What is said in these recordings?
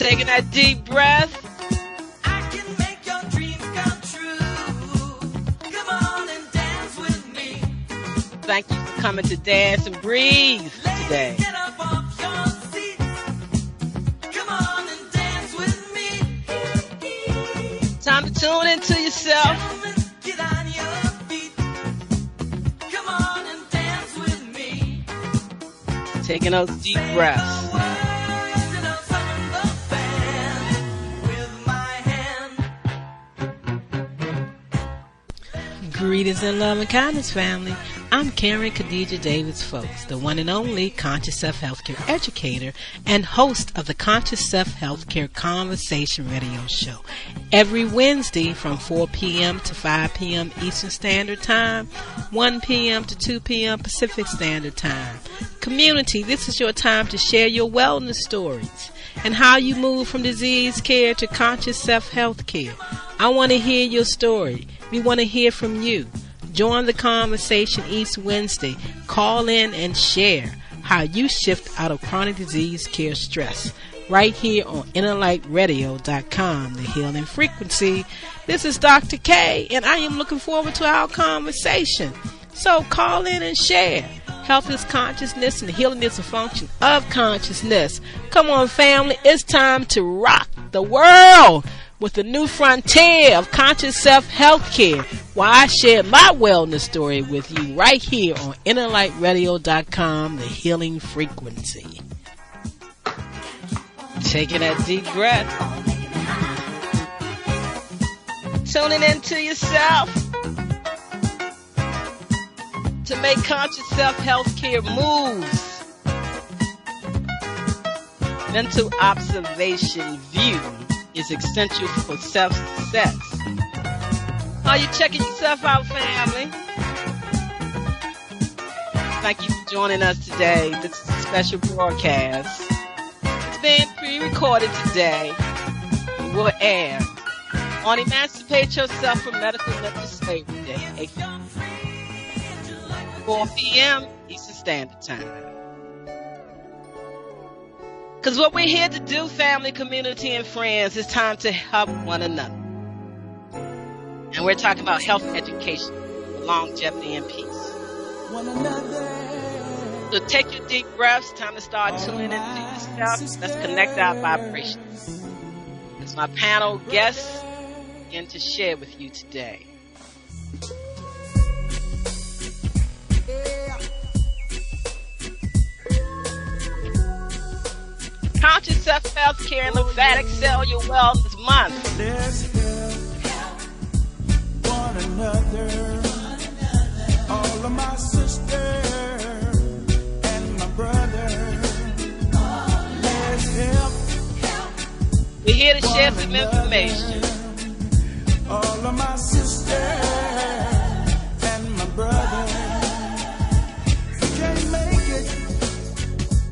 Taking that deep breath. I can make your dreams come true. Come on and dance with me. Thank you for coming to Dance and Breathe today. Get up off your seats. Come on and dance with me. Time to tune into yourself. Gentlemen, get on your feet. Come on and dance with me. Taking those deep breaths. Greetings in love and kindness, family. I'm Khadijah Davis-Foulks, the one and only Conscious Self Healthcare educator and host of the Conscious Self Healthcare Conversation radio show. Every Wednesday from 4 p.m. to 5 p.m. Eastern Standard Time, 1 p.m. to 2 p.m. Pacific Standard Time. Community, this is your time to share your wellness stories and how you move from disease care to conscious self-health care. I want to hear your story. We want to hear from you. Join the conversation each Wednesday. Call in and share how you shift out of chronic disease care stress. Right here on innerlightradio.com, the healing frequency. This is Dr. K, and I am looking forward to our conversation. So call in and share. Health is consciousness, and healing is a function of consciousness. Come on, family. It's time to rock the world with the new frontier of conscious self-health care, while I share my wellness story with you right here on innerlightradio.com, the healing frequency. Taking that deep breath. Tuning into yourself to make conscious self-health care moves into observation view is essential for self-success. Are you checking yourself out, family? Thank you for joining us today. This is a special broadcast. It's being pre-recorded today. It will air on Emancipate Yourself from Medical Mental Slavery Day, 4 p.m. Eastern Standard Time. Because what we're here to do, family, community, and friends, is time to help one another. And we're talking about health education, longevity, and peace. So take your deep breaths. Time to start tuning into yourself. Let's connect our vibrations. As my panel guests begin to share with you today. Conscious Self-Health Care and Lymphatic Cellular Wellness Month. Let's help one another. All of my sisters and my brother. Let's help. We're here to share some information. All of my sisters and my brother. We can't make it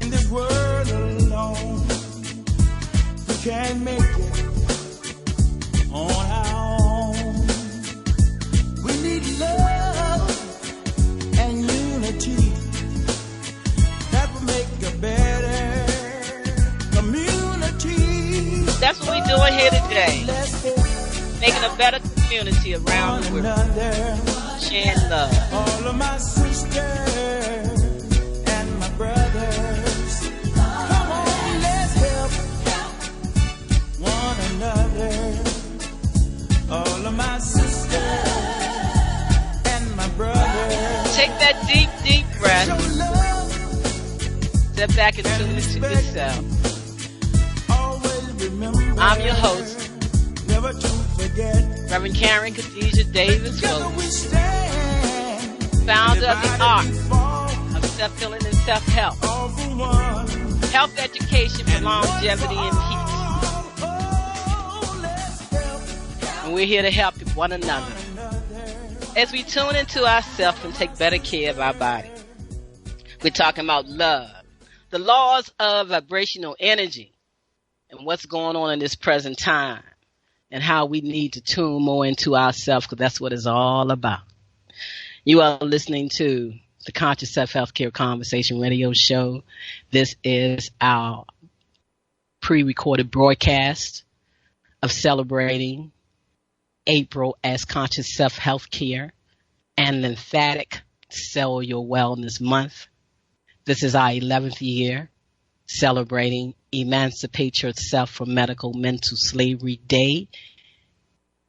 in this world alone. We can't make it on our own. We need love and unity that will make a better community. That's what we're doing here today. Making a better community around the world. Sharing love. All of my sisters and my brothers. Come on, let's help one another. All of my sisters and my brothers. Take that deep, deep breath. Step back and tune into yourself. Always remember. I'm your host, Never to forget. Reverend Khadijah Davis-Foulks, founder of the art of self-healing and self-help, health education for longevity and peace. And we're here to help one another as we tune into ourselves and take better care of our body. We're talking about love, the laws of vibrational energy, and what's going on in this present time, and how we need to tune more into ourselves, because that's what it's all about. You are listening to the Conscious Self Healthcare Conversation radio show. This is our pre-recorded broadcast of celebrating April as Conscious Self-Health Care and Lymphatic Cellular Wellness Month. This is our 11th year celebrating Emancipate Yourself from Medical Mental Slavery Day,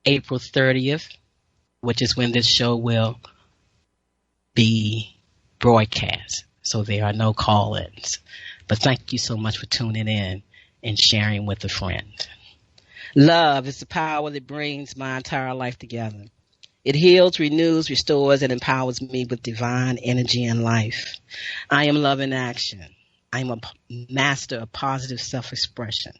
April 30th, which is when this show will be broadcast. So there are no call-ins. But thank you so much for tuning in and sharing with a friend. Love is the power that brings my entire life together. It heals, renews, restores, and empowers me with divine energy and life. I am love in action. I am a master of positive self-expression.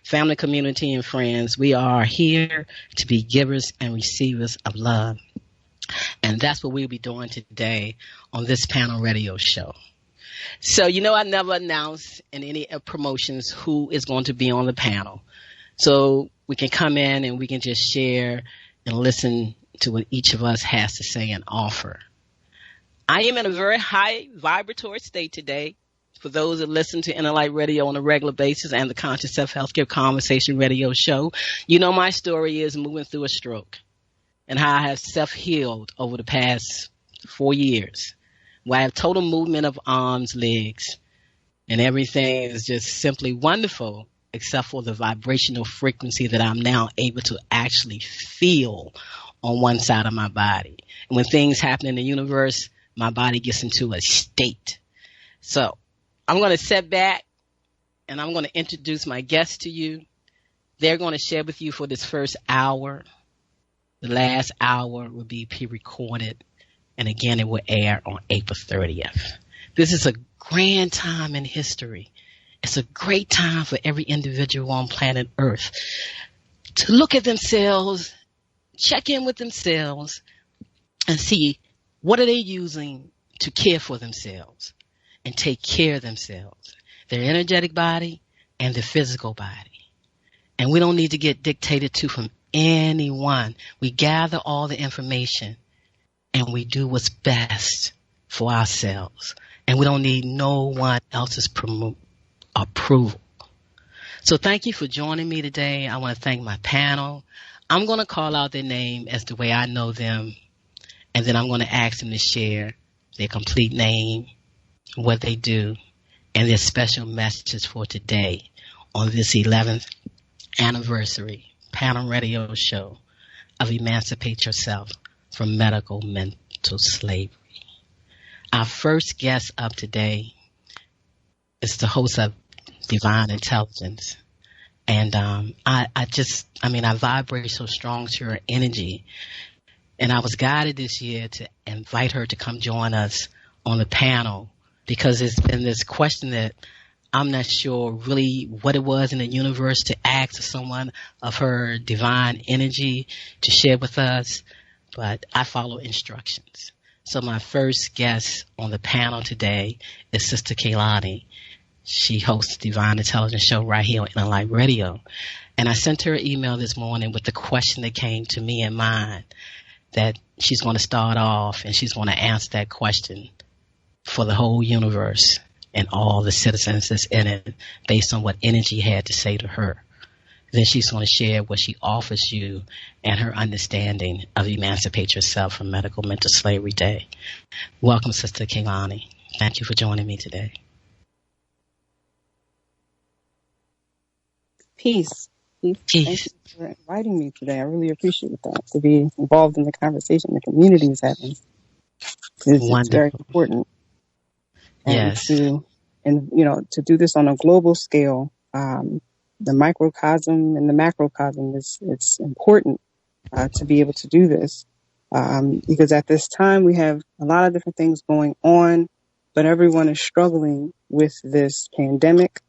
Family, community, and friends, we are here to be givers and receivers of love. And that's what we'll be doing today on this panel radio show. So, I never announce in any promotions who is going to be on the panel. So we can come in and we can just share and listen to what each of us has to say and offer. I am in a very high vibratory state today. For those that listen to Inner Radio on a regular basis and the Conscious Self-Healthcare Conversation radio show, my story is moving through a stroke and how I have self-healed over the past 4 years, where I have total movement of arms, legs, and everything is just simply wonderful, except for the vibrational frequency that I'm now able to actually feel on one side of my body. And when things happen in the universe, my body gets into a state. So I'm going to sit back and I'm going to introduce my guests to you. They're going to share with you for this first hour. The last hour will be pre-recorded. And again, it will air on April 30th. This is a grand time in history. It's a great time for every individual on planet Earth to look at themselves, check in with themselves, and see what are they using to care for themselves and take care of themselves, their energetic body and their physical body. And we don't need to get dictated to from anyone. We gather all the information and we do what's best for ourselves. And we don't need no one else's approval. So thank you for joining me today. I want to thank my panel. I'm going to call out their name as the way I know them. And then I'm going to ask them to share their complete name, what they do, and their special messages for today on this 11th anniversary panel radio show of Emancipate Yourself from Medical Mental Slavery. Our first guest up today is the host of Divine Intelligence. And I vibrate so strong to her energy. And I was guided this year to invite her to come join us on the panel because it's been this question that I'm not sure really what it was in the universe to ask someone of her divine energy to share with us, but I follow instructions. So my first guest on the panel today is Sister Kaylani. She hosts the Divine Intelligence show right here on Inner Radio. And I sent her an email this morning with the question that came to me in mind that she's going to start off and she's going to answer that question for the whole universe and all the citizens that's in it based on what energy had to say to her. Then she's going to share what she offers you and her understanding of Emancipate Yourself from Medical Mental Slavery Day. Welcome, Sister Kaylani. Thank you for joining me today. Peace. Thank you for inviting me today. I really appreciate that, to be involved in the conversation the community is having. It's very important. And Yes. to do this on a global scale, the microcosm and the macrocosm it's important to be able to do this because at this time we have a lot of different things going on, but everyone is struggling with this pandemic.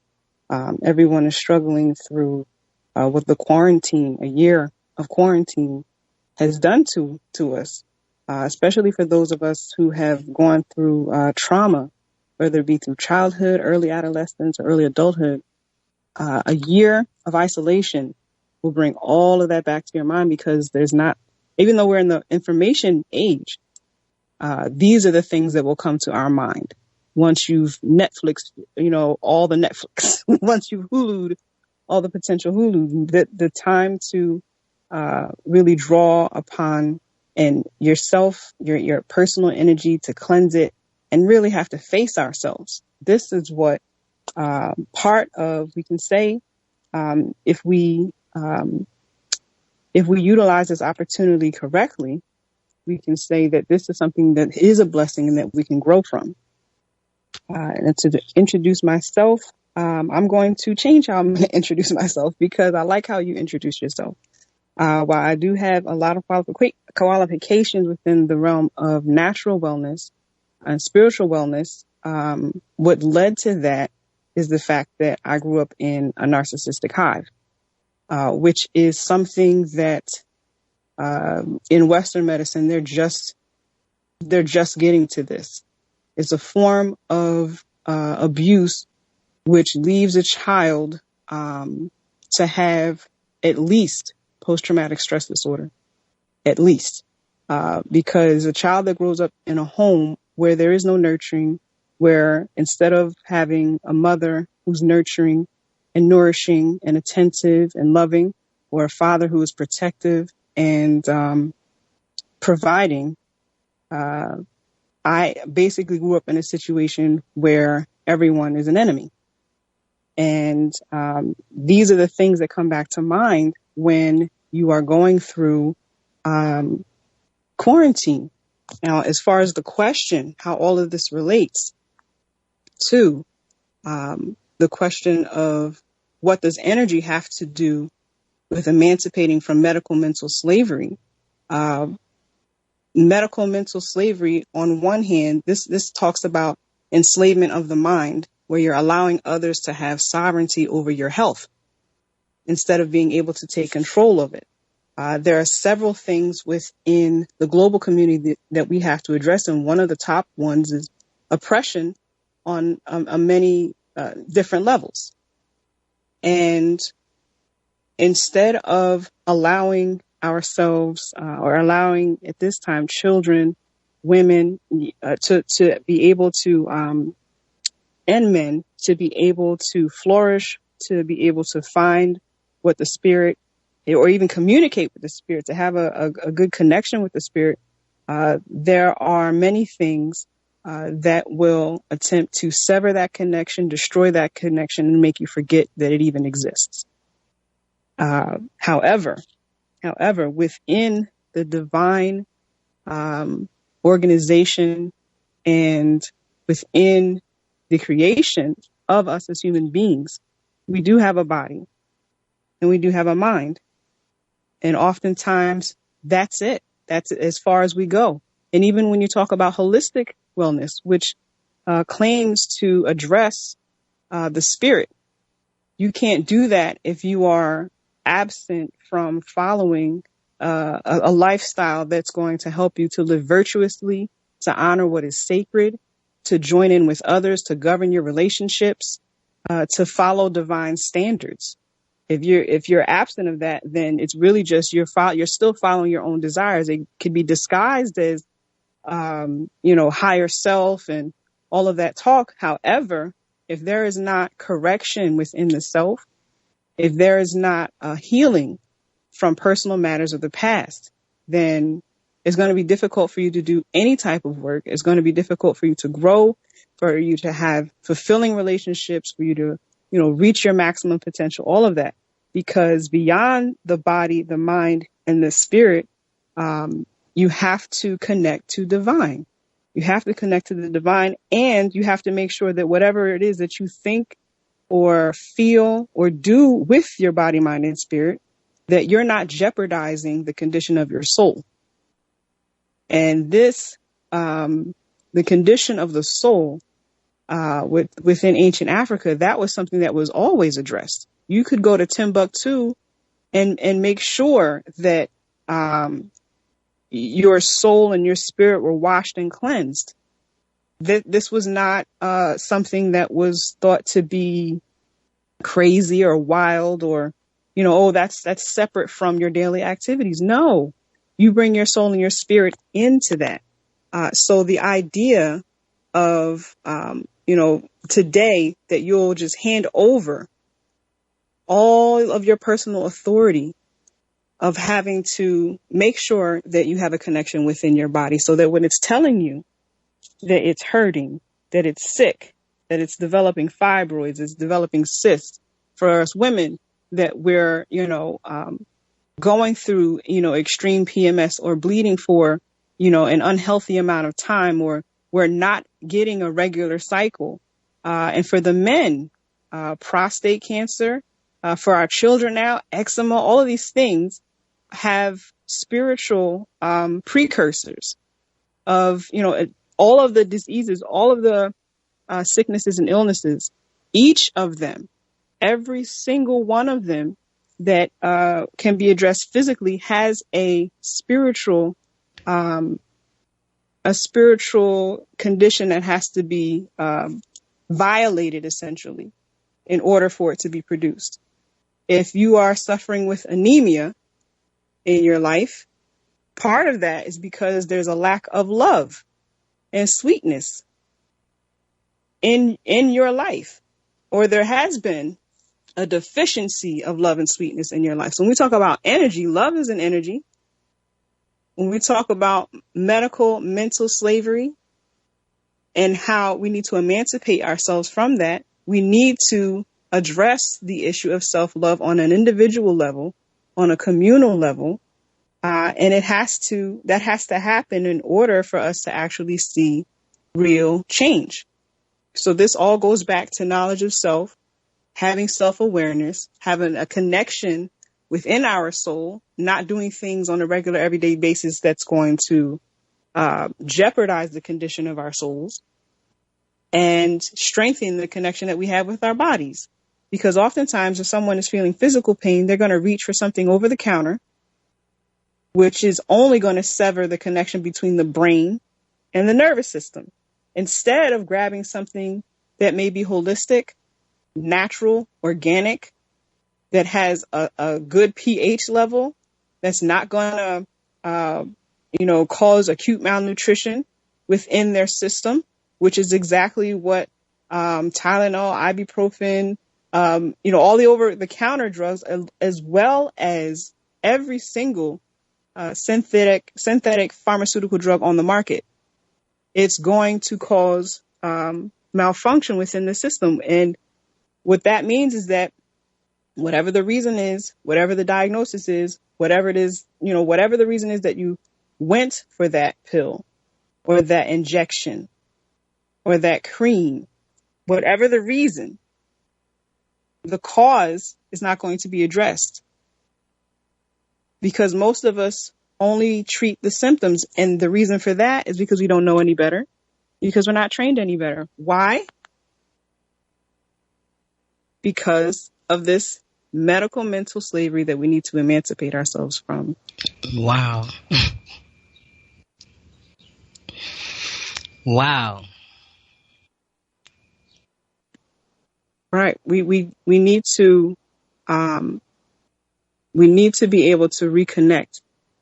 Everyone is struggling through what the quarantine, a year of quarantine, has done to us, especially for those of us who have gone through trauma, whether it be through childhood, early adolescence, or early adulthood. A year of isolation will bring all of that back to your mind because there's not, even though we're in the information age, these are the things that will come to our mind. Once you've Netflixed, all the Netflix, once you've Hulu'd all the potential Hulu, the time to really draw upon and yourself, your personal energy to cleanse it and really have to face ourselves. This is what part of, we can say, if we utilize this opportunity correctly, we can say that this is something that is a blessing and that we can grow from. And to introduce myself, I'm going to change how I'm going to introduce myself because I like how you introduce yourself. While I do have a lot of qualifications within the realm of natural wellness and spiritual wellness, what led to that is the fact that I grew up in a narcissistic hive, which is something that in Western medicine they're just getting to this. It's a form of abuse which leaves a child to have at least post-traumatic stress disorder, at least, because a child that grows up in a home where there is no nurturing, where instead of having a mother who's nurturing and nourishing and attentive and loving, or a father who is protective and providing, I basically grew up in a situation where everyone is an enemy. And these are the things that come back to mind when you are going through quarantine. Now, as far as the question, how all of this relates to the question of what does energy have to do with emancipating from medical mental slavery? Medical mental slavery, on one hand, this talks about enslavement of the mind, where you're allowing others to have sovereignty over your health instead of being able to take control of it. There are several things within the global community that we have to address, and one of the top ones is oppression on many different levels. And instead of allowing ourselves or allowing at this time children, women to be able to and men to be able to flourish, to be able to find what the spirit, or even communicate with the spirit, to have a good connection with the spirit, there are many things that will attempt to sever that connection, destroy that connection, and make you forget that it even exists. However, within the divine organization and within the creation of us as human beings, we do have a body and we do have a mind. And oftentimes that's it. That's as far as we go. And even when you talk about holistic wellness, which claims to address the spirit, you can't do that if you are absent from following a lifestyle that's going to help you to live virtuously, to honor what is sacred, to join in with others, to govern your relationships, to follow divine standards. If you're absent of that, then it's really just you're still following your own desires. It could be disguised as higher self and all of that talk. However, if there is not correction within the self, if there is not healing from personal matters of the past, then it's going to be difficult for you to do any type of work. It's going to be difficult for you to grow, for you to have fulfilling relationships, for you to, reach your maximum potential, all of that. Because beyond the body, the mind, and the spirit, you have to connect to divine. You have to connect to the divine, and you have to make sure that whatever it is that you think or feel or do with your body, mind, and spirit, that you're not jeopardizing the condition of your soul. And this, the condition of the soul, within ancient Africa, that was something that was always addressed. You could go to Timbuktu and make sure that your soul and your spirit were washed and cleansed. This was not something that was thought to be crazy or wild or, that's separate from your daily activities. No, you bring your soul and your spirit into that. So the idea of, today that you'll just hand over all of your personal authority of having to make sure that you have a connection within your body, so that when it's telling you that it's hurting, that it's sick, that it's developing fibroids, it's developing cysts, for us women, that we're, going through, extreme PMS or bleeding for, an unhealthy amount of time, or we're not getting a regular cycle. And for the men, prostate cancer, for our children now, eczema, all of these things have spiritual precursors of, all of the diseases, all of the sicknesses and illnesses, each of them, every single one of them that can be addressed physically has a spiritual condition that has to be violated, essentially, in order for it to be produced. If you are suffering with anemia in your life, part of that is because there's a lack of love and sweetness in your life, or there has been a deficiency of love and sweetness in your life. So when we talk about energy, love is an energy. When we talk about mental slavery and how we need to emancipate ourselves from that, we need to address the issue of self-love on an individual level, on a communal level. And that has to happen in order for us to actually see real change. So this all goes back to knowledge of self, having self-awareness, having a connection within our soul, not doing things on a regular everyday basis that's going to jeopardize the condition of our souls, and strengthen the connection that we have with our bodies. Because oftentimes if someone is feeling physical pain, they're going to reach for something over the counter, which is only going to sever the connection between the brain and the nervous system, instead of grabbing something that may be holistic, natural, organic, that has a good pH level, that's not going to, cause acute malnutrition within their system, which is exactly what Tylenol, ibuprofen, all the over-the-counter drugs, as well as every single synthetic pharmaceutical drug on the market. It's going to cause malfunction within the system. And what that means is that whatever the reason is, whatever the diagnosis is, whatever it is, whatever the reason is that you went for that pill or that injection or that cream, whatever the reason, the cause is not going to be addressed, because most of us only treat the symptoms. And the reason for that is because we don't know any better, because we're not trained any better. Why? Because of this medical mental slavery that we need to emancipate ourselves from. Wow. Wow. Right. We need to be able to reconnect,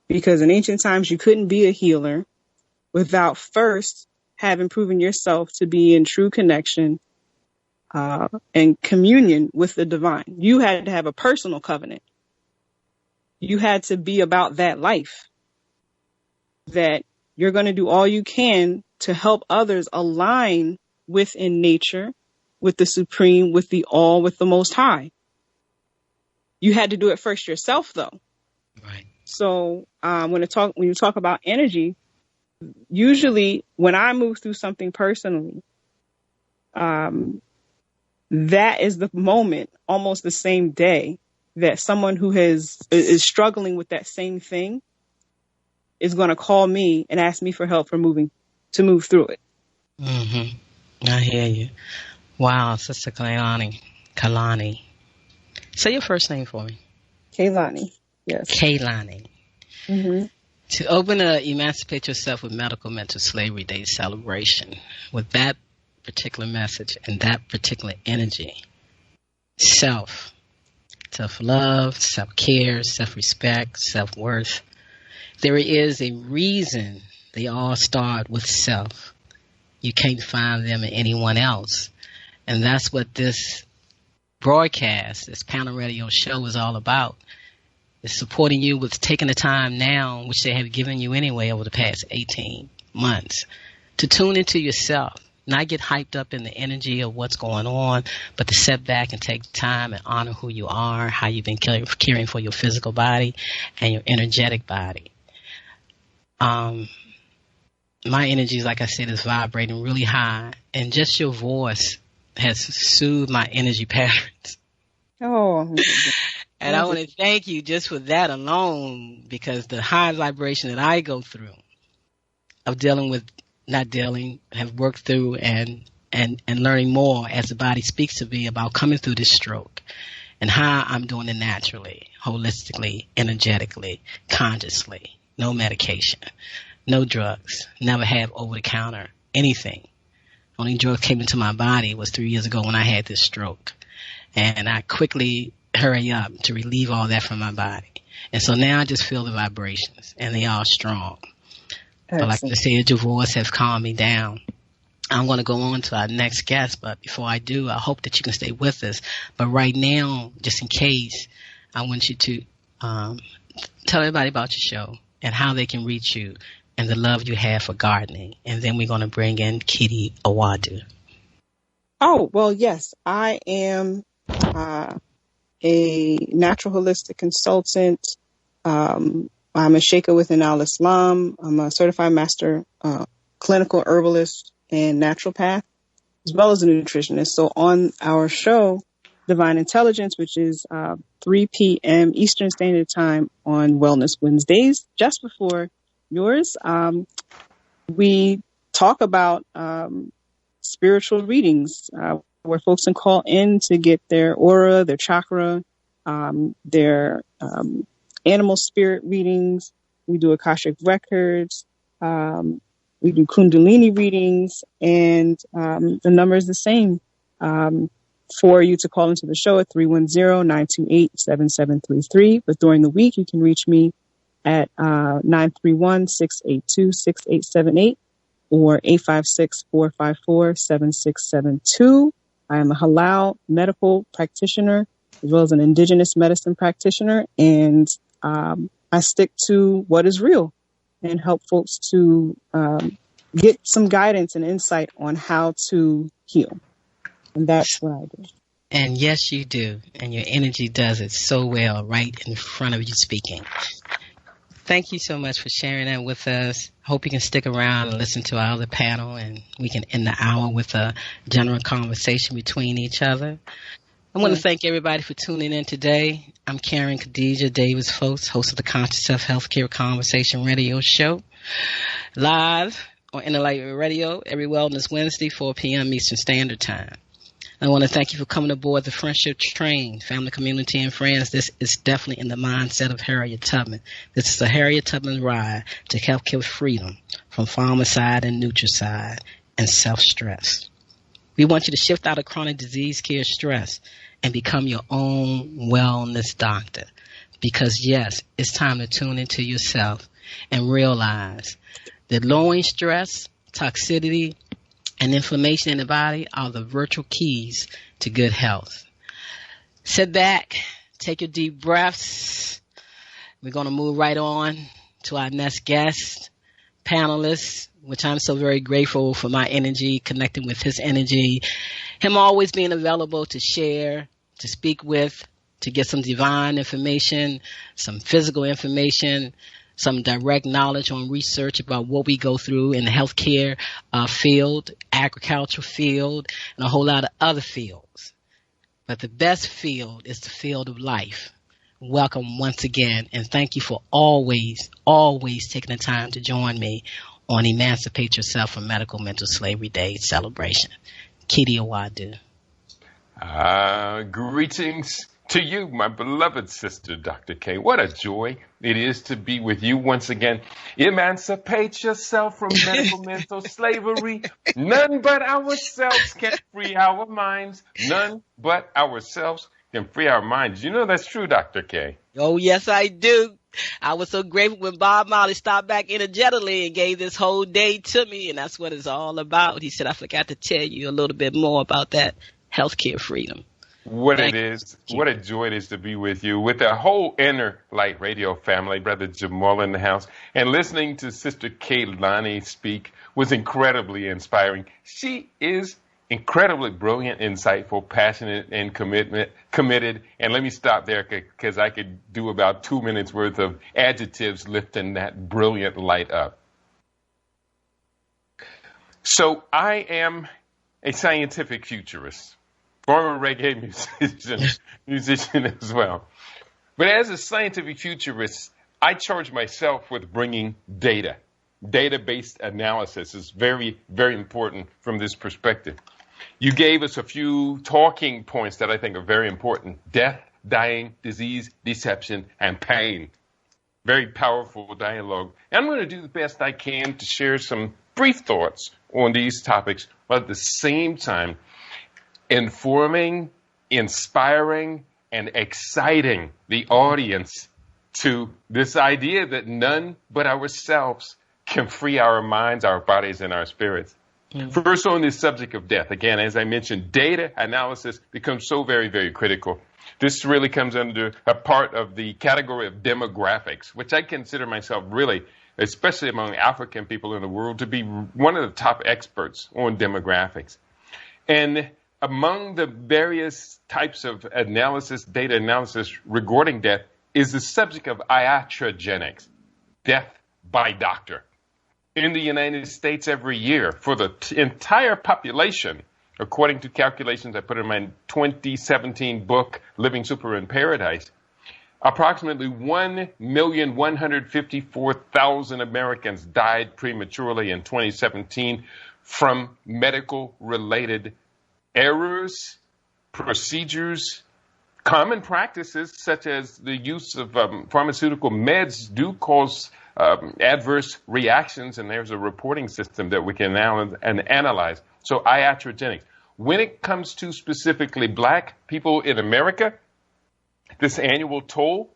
because in ancient times you couldn't be a healer without first having proven yourself to be in true connection and communion with the divine. You had to have a personal covenant. You had to be about that life, that you're going to do all you can to help others align within nature, with the supreme, with the all, with the most high. You had to do it first yourself, though. Right. So when you talk about energy, usually when I move through something personally, that is the moment, almost the same day, that someone who is struggling with that same thing is going to call me and ask me for help to move through it. Mm-hmm. I hear you. Wow, Sister Kalani. Say your first name for me. Kaylani. Yes. Kaylani. Mm-hmm. To open a Emancipate Yourself with Medical Mental Slavery Day celebration with that particular message and that particular energy, self-love, self-care, self-respect, self-worth. There is a reason they all start with self. You can't find them in anyone else. And that's what this broadcast, this panel radio show is all about. It's supporting you with taking the time now, which they have given you anyway over the past 18 months, to tune into yourself, not get hyped up in the energy of what's going on, but to step back and take time and honor who you are, how you've been caring for your physical body and your energetic body. My energy, like I said, is vibrating really high, and just your voice has soothed my energy patterns. Oh, And I want to thank you just for that alone, because the high vibration that I go through of have worked through and learning more as the body speaks to me about coming through this stroke and how I'm doing it naturally, holistically, energetically, consciously, no medication, no drugs, never have over-the-counter, anything. Only drug came into my body was 3 years ago when I had this stroke. And I quickly hurry up to relieve all that from my body. And so now I just feel the vibrations, and they are strong. But like I said, your voice has calmed me down. I'm going to go on to our next guest, but before I do, I hope that you can stay with us. But right now, just in case, I want you to tell everybody about your show and how they can reach you and the love you have for gardening. And then we're going to bring in Kitty Awadu. Oh, well, yes, I am a natural holistic consultant. I'm a Sheikha within Al-Islam. I'm a certified master clinical herbalist and naturopath, as well as a nutritionist. So on our show, Divine Intelligence, which is 3 p.m. Eastern Standard Time on Wellness Wednesdays, just before yours, we talk about spiritual readings, where folks can call in to get their aura, their chakra, their animal spirit readings. We do Akashic records. We do Kundalini readings, and the number is the same for you to call into the show at 310-928-7733. But during the week, you can reach me at 931-682-6878 or 856-454-7672. I am a halal medical practitioner as well as an indigenous medicine practitioner, and I stick to what is real and help folks to get some guidance and insight on how to heal. And that's what I do. And yes, you do. And your energy does it so well right in front of you speaking. Thank you so much for sharing that with us. Hope you can stick around and listen to our other panel, and we can end the hour with a general conversation between each other. I want to thank everybody for tuning in today. I'm Karen Khadijah Davis-Foulks, host of the Conscious Self Healthcare Conversation Radio Show, live on Enlightenment Radio every Wellness Wednesday, 4 p.m. Eastern Standard Time. I want to thank you for coming aboard the Friendship Train, family, community, and friends. This is definitely in the mindset of Harriet Tubman. This is a Harriet Tubman ride to healthcare freedom from pharmacide and nutricide and self-stress. We want you to shift out of chronic disease care stress and become your own wellness doctor. Because, yes, it's time to tune into yourself and realize that lowering stress, toxicity, and inflammation in the body are the virtual keys to good health. Sit back, take your deep breaths. We're going to move right on to our next guest, panelist, which I'm so very grateful for my energy, connecting with his energy, him always being available to share, to speak with, to get some divine information, some physical information, some direct knowledge on research about what we go through in the healthcare field, agricultural field, and a whole lot of other fields. But the best field is the field of life. Welcome once again, and thank you for always taking the time to join me on Emancipate Yourself from Medical Mental Slavery Day celebration. Kitty Awadu. Greetings to you, my beloved sister, Dr. K. What a joy it is to be with you once again. Emancipate yourself from medical mental slavery. None but ourselves can free our minds. None but ourselves can free our minds. You know that's true, Dr. K. Oh, yes, I do. I was so grateful when Bob Marley stopped back energetically and gave this whole day to me, and that's what it's all about. He said, I forgot to tell you a little bit more about that healthcare freedom. What it Thank is, you. what a joy it is to be with you, with the whole Inner Light Radio family, Brother Jamal in the house. And listening to Sister Kaylani speak was incredibly inspiring. She is incredibly brilliant, insightful, passionate, and committed. And let me stop there because I could do about 2 minutes worth of adjectives lifting that brilliant light up. So I am a scientific futurist, former reggae musician as well. But as a scientific futurist, I charge myself with bringing data. Data-based analysis is very, very important from this perspective. You gave us a few talking points that I think are very important: death, dying, disease, deception, and pain. Very powerful dialogue. And I'm going to do the best I can to share some brief thoughts on these topics, but at the same time, informing, inspiring, and exciting the audience to this idea that none but ourselves can free our minds, our bodies, and our spirits. Mm-hmm. First, on this subject of death, again, as I mentioned, data analysis becomes so very, very critical. This really comes under a part of the category of demographics, which I consider myself really, especially among African people in the world, to be one of the top experts on demographics. And among the various types of analysis, data analysis regarding death, is the subject of iatrogenics, death by doctor. In the United States every year, for the entire population, according to calculations I put in my 2017 book, Living Super in Paradise, approximately 1,154,000 Americans died prematurely in 2017 from medical-related errors, procedures, common practices such as the use of pharmaceutical meds do cause adverse reactions, and there's a reporting system that we can now analyze. So iatrogenics. When it comes to specifically black people in America, this annual toll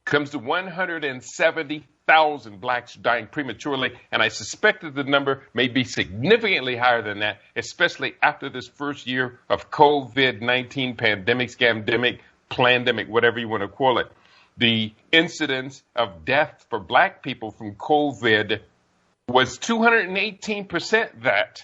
comes to 170,000 blacks dying prematurely, and I suspect that the number may be significantly higher than that, especially after this first year of COVID-19 pandemic, scamdemic, plandemic, whatever you want to call it. The incidence of death for black people from COVID was 218% that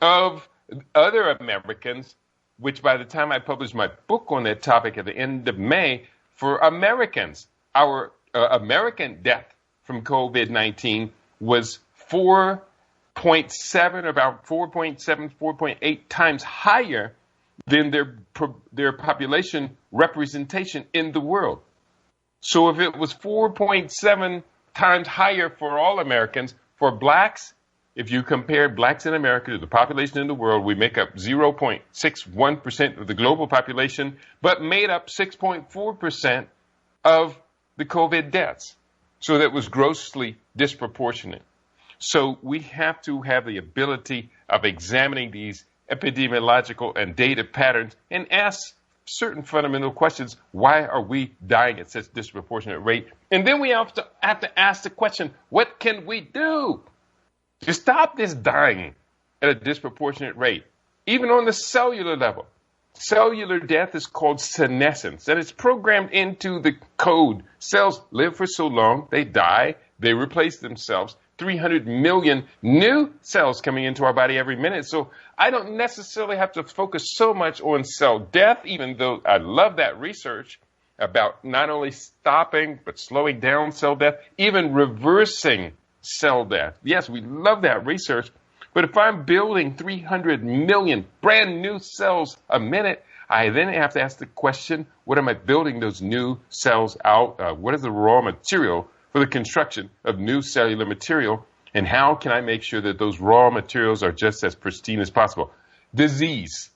of other Americans, which by the time I published my book on that topic at the end of May, for Americans, our American death from COVID-19 was 4.7, about 4.7, 4.8 times higher than their population representation in the world. So if it was 4.7 times higher for all Americans, for blacks, if you compare blacks in America to the population in the world, we make up 0.61% of the global population, but made up 6.4% of the COVID deaths. So that was grossly disproportionate. So we have to have the ability of examining these epidemiological and data patterns and ask certain fundamental questions. Why are we dying at such disproportionate rate? And then we have to ask the question, what can we do to stop this dying at a disproportionate rate, even on the cellular level? Cellular death is called senescence, and it's programmed into the code. Cells live for so long, they die, they replace themselves. 300 million new cells coming into our body every minute. So I don't necessarily have to focus so much on cell death, even though I love that research about not only stopping, but slowing down cell death, even reversing cell death. Yes, we love that research. But if I'm building 300 million brand new cells a minute, I then have to ask the question, what am I building those new cells out of? What is the raw material for the construction of new cellular material? And how can I make sure that those raw materials are just as pristine as possible? Disease.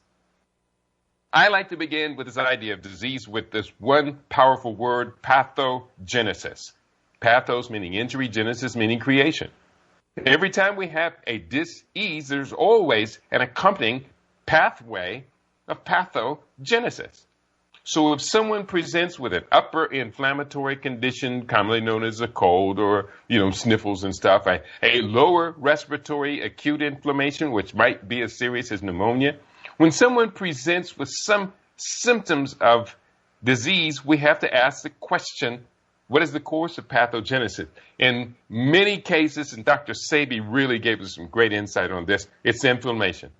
I like to begin with this idea of disease with this one powerful word, pathogenesis. Pathos meaning injury, genesis meaning creation. Every time we have a disease, there's always an accompanying pathway of pathogenesis. So if someone presents with an upper inflammatory condition, commonly known as a cold or, sniffles and stuff, a lower respiratory acute inflammation, which might be as serious as pneumonia, when someone presents with some symptoms of disease, we have to ask the question, what is the course of pathogenesis? In many cases, and Dr. Sabi really gave us some great insight on this, it's inflammation.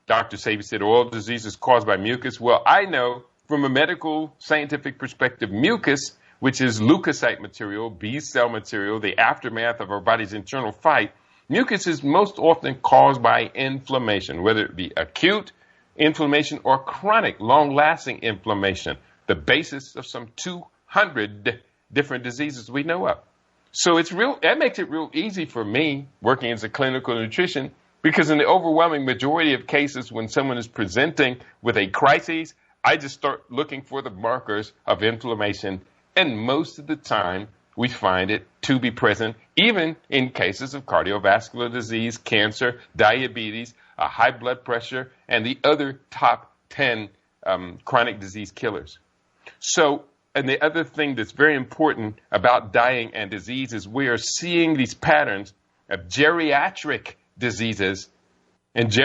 Dr. Sabi said all disease is caused by mucus. Well, I know from a medical scientific perspective, mucus, which is leukocyte material, B cell material, the aftermath of our body's internal fight, mucus is most often caused by inflammation, whether it be acute inflammation or chronic, long-lasting inflammation, the basis of some 200 different diseases we know of. So that makes it real easy for me working as a clinical nutrition, because in the overwhelming majority of cases when someone is presenting with a crisis, I just start looking for the markers of inflammation, and most of the time we find it to be present, even in cases of cardiovascular disease, cancer, diabetes, high blood pressure, and the other top 10 chronic disease killers. So, and the other thing that's very important about dying and disease is we are seeing these patterns of geriatric diseases and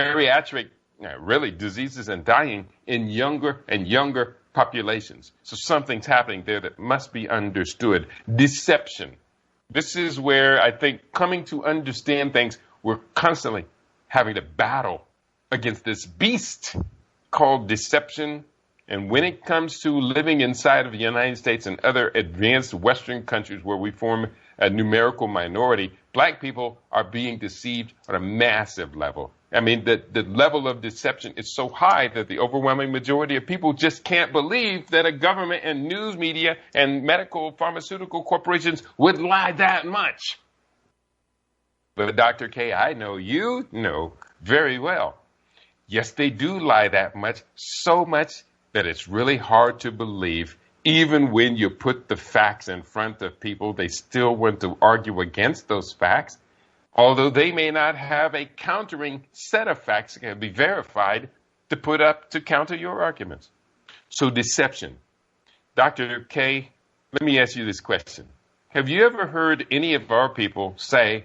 really diseases and dying in younger and younger populations. So something's happening there that must be understood. Deception. This is where I think coming to understand things, we're constantly having to battle against this beast called deception. And when it comes to living inside of the United States and other advanced Western countries where we form a numerical minority, black people are being deceived on a massive level. I mean, the level of deception is so high that the overwhelming majority of people just can't believe that a government and news media and medical pharmaceutical corporations would lie that much. But Dr. K, I know you know very well. Yes, they do lie that much, so much that it's really hard to believe. Even when you put the facts in front of people, they still want to argue against those facts, although they may not have a countering set of facts that can be verified to put up to counter your arguments. So deception. Dr. K, let me ask you this question. Have you ever heard any of our people say,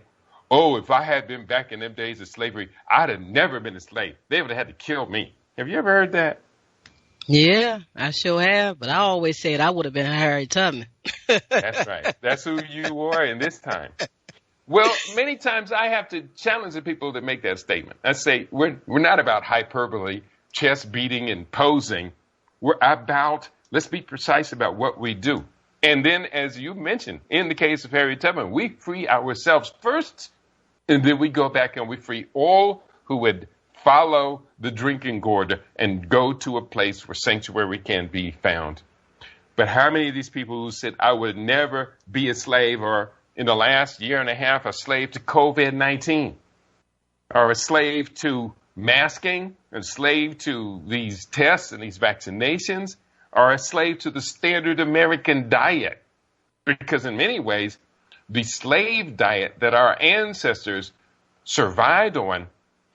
oh, if I had been back in them days of slavery, I'd have never been a slave. They would have had to kill me. Have you ever heard that? Yeah, I sure have, but I always said I would have been Harriet Tubman. That's right. That's who you are in this time. Well, many times I have to challenge the people that make that statement. I say, we're not about hyperbole, chest beating and posing. We're about, let's be precise about what we do. And then, as you mentioned, in the case of Harriet Tubman, we free ourselves first, and then we go back and we free all who would follow the drinking gourd and go to a place where sanctuary can be found. But how many of these people who said, I would never be a slave, or in the last year and a half, a slave to COVID-19, or a slave to masking, a slave to these tests and these vaccinations, or a slave to the standard American diet? Because in many ways, the slave diet that our ancestors survived on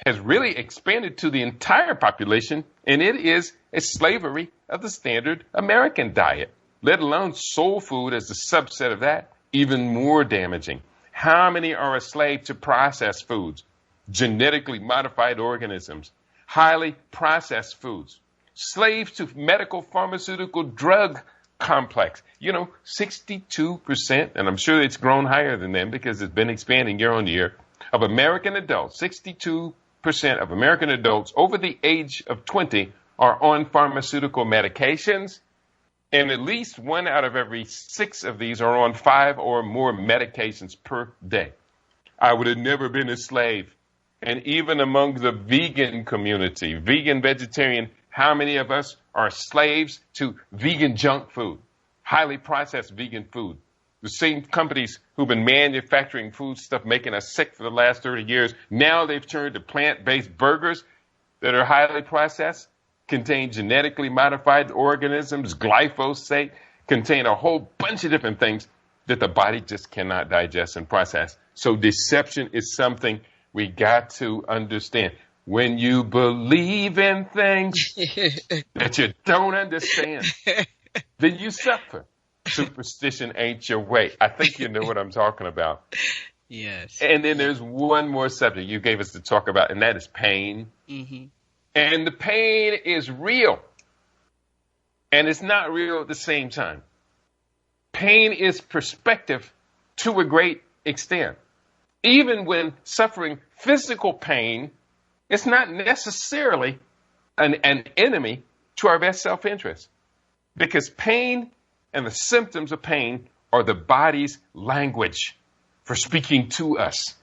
has really expanded to the entire population, and it is a slavery of the standard American diet, let alone soul food as a subset of that, even more damaging. How many are a slave to processed foods, genetically modified organisms, highly processed foods, slaves to medical pharmaceutical drug complex? 62%, and I'm sure it's grown higher than them because it's been expanding year on year, of American adults, 62% of American adults over the age of 20 are on pharmaceutical medications, and at least 1 out of every 6 of these are on 5 or more medications per day. I would have never been a slave. And even among the vegan community, vegan, vegetarian, how many of us are slaves to vegan junk food, highly processed vegan food? The same companies who've been manufacturing food stuff, making us sick for the last 30 years, now they've turned to plant-based burgers that are highly processed, contain genetically modified organisms, glyphosate, contain a whole bunch of different things that the body just cannot digest and process. So deception is something we got to understand. When you believe in things that you don't understand, then you suffer. Superstition ain't your way. I think you know what I'm talking about. Yes. And then there's one more subject you gave us to talk about, and that is pain. Mm-hmm. And the pain is real. and it's not real at the same time. Pain is perspective to a great extent. Even when suffering physical pain, it's not necessarily an enemy to our best self-interest, because pain and the symptoms of pain are the body's language for speaking to us.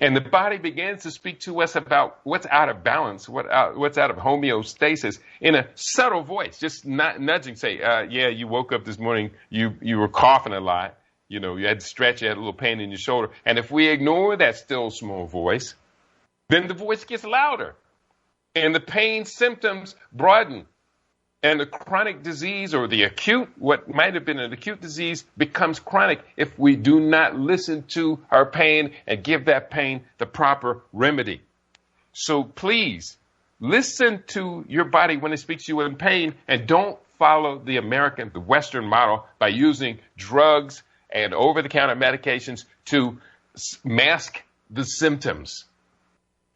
And the body begins to speak to us about what's out of balance, what's out of homeostasis in a subtle voice, just not nudging, say, yeah, you woke up this morning, you were coughing a lot, you had to stretch, you had a little pain in your shoulder. And if we ignore that still small voice, then the voice gets louder and the pain symptoms broaden. And the chronic disease, or the acute, what might have been an acute disease, becomes chronic if we do not listen to our pain and give that pain the proper remedy. So please, listen to your body when it speaks to you in pain, and don't follow the Western model by using drugs and over-the-counter medications to mask the symptoms.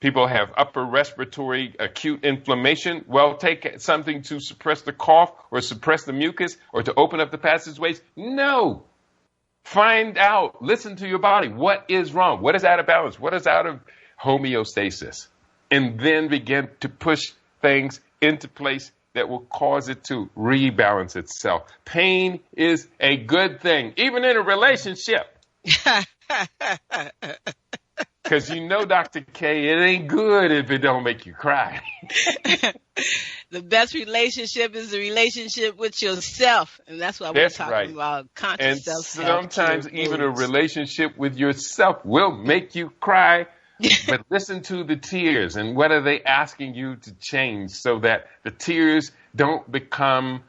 People have upper respiratory acute inflammation. Well, take something to suppress the cough or suppress the mucus or to open up the passageways. No. Find out, listen to your body. What is wrong? What is out of balance? What is out of homeostasis? And then begin to push things into place that will cause it to rebalance itself. Pain is a good thing, even in a relationship. Because Dr. K, it ain't good if it don't make you cry. The best relationship is the relationship with yourself. And that's what we're talking about, conscious self-care. And sometimes even a relationship with yourself will make you cry. But listen to the tears. And what are they asking you to change so that the tears don't become,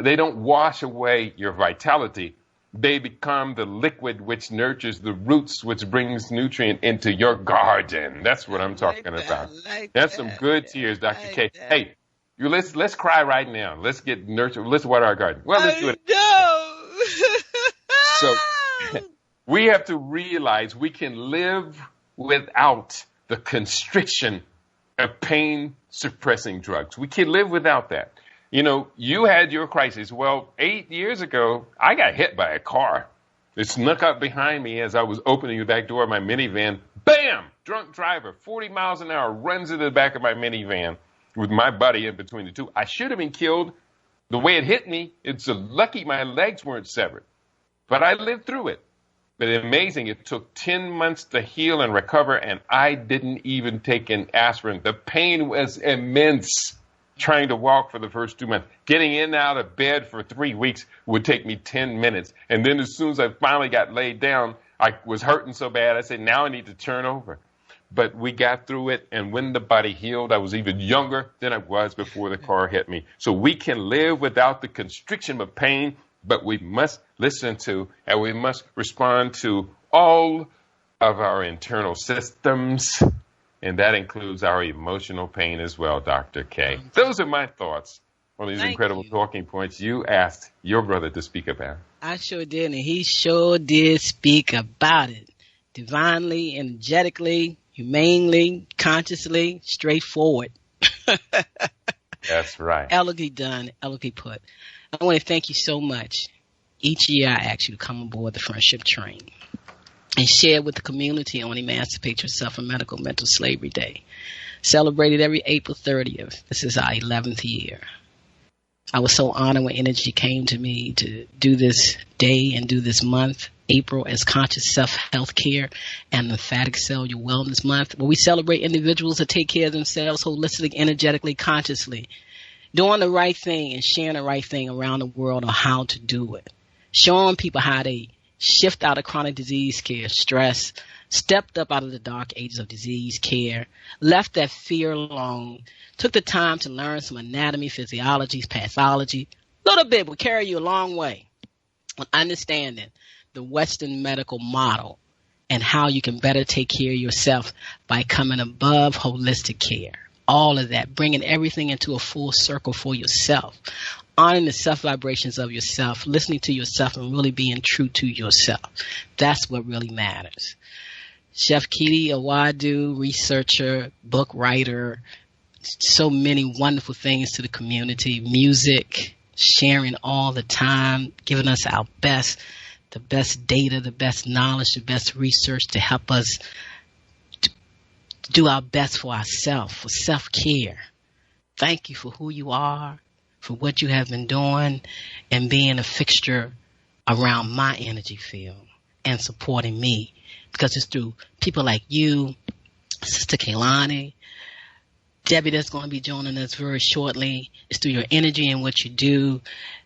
they don't wash away your vitality. They become the liquid which nurtures the roots, which brings nutrient into your garden. That's what I'm talking about. That's some good tears, Dr. K. Hey, let's cry right now. Let's get nurtured. Let's water our garden. Well, let's do it. So we have to realize we can live without the constriction of pain-suppressing drugs. We can live without that. You had your crisis. Well, 8 years ago, I got hit by a car. It snuck up behind me as I was opening the back door of my minivan. Bam! Drunk driver, 40 miles an hour, runs into the back of my minivan with my buddy in between the two. I should have been killed. The way it hit me, it's lucky my legs weren't severed. But I lived through it. But amazing, it took 10 months to heal and recover, and I didn't even take an aspirin. The pain was immense. Trying to walk for the first 2 months. Getting in and out of bed for 3 weeks would take me 10 minutes. And then as soon as I finally got laid down, I was hurting so bad, I said, now I need to turn over. But we got through it, and when the body healed, I was even younger than I was before the car hit me. So we can live without the constriction of pain, but we must listen to and we must respond to all of our internal systems. And that includes our emotional pain as well, Dr. K. Those are my thoughts on these incredible talking points you asked your brother to speak about. I sure did, and he sure did speak about it. Divinely, energetically, humanely, consciously, straightforward. That's right. Elegantly done, elegantly put. I want to thank you so much. Each year I ask you to come aboard the Friendship Train and share with the community on Emancipate Yourself from Medical Mental Slavery Day. Celebrated every April 30th. This is our 11th year. I was so honored when energy came to me to do this day and do this month, April, as Conscious Self-Health Care and Lymphatic Cellular Wellness Month, where we celebrate individuals that take care of themselves holistically, energetically, consciously, doing the right thing and sharing the right thing around the world on how to do it, showing people how they shift out of chronic disease care, stress, stepped up out of the dark ages of disease care, left that fear alone, took the time to learn some anatomy, physiology, pathology. A little bit will carry you a long way on understanding the Western medical model and how you can better take care of yourself by coming above holistic care. All of that, bringing everything into a full circle for yourself, honoring the self-vibrations of yourself, listening to yourself, and really being true to yourself. That's what really matters. Chef Kidi Awadu, researcher, book writer, so many wonderful things to the community, music, sharing all the time, giving us our best, the best data, the best knowledge, the best research to help us do our best for ourselves, for self-care. Thank you for who you are, for what you have been doing, and being a fixture around my energy field and supporting me. Because it's through people like you, Sister Kaylani, Debbie that's going to be joining us very shortly. It's through your energy and what you do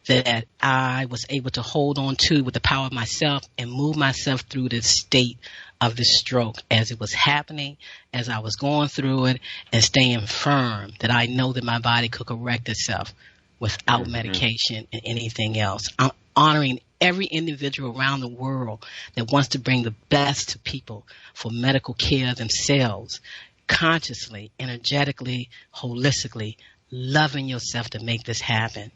that I was able to hold on to with the power of myself and move myself through this state of this stroke as it was happening, as I was going through it, and staying firm that I know that my body could correct itself without medication and anything else. I'm honoring every individual around the world that wants to bring the best to people for medical care themselves, consciously, energetically, holistically, loving yourself to make this happen.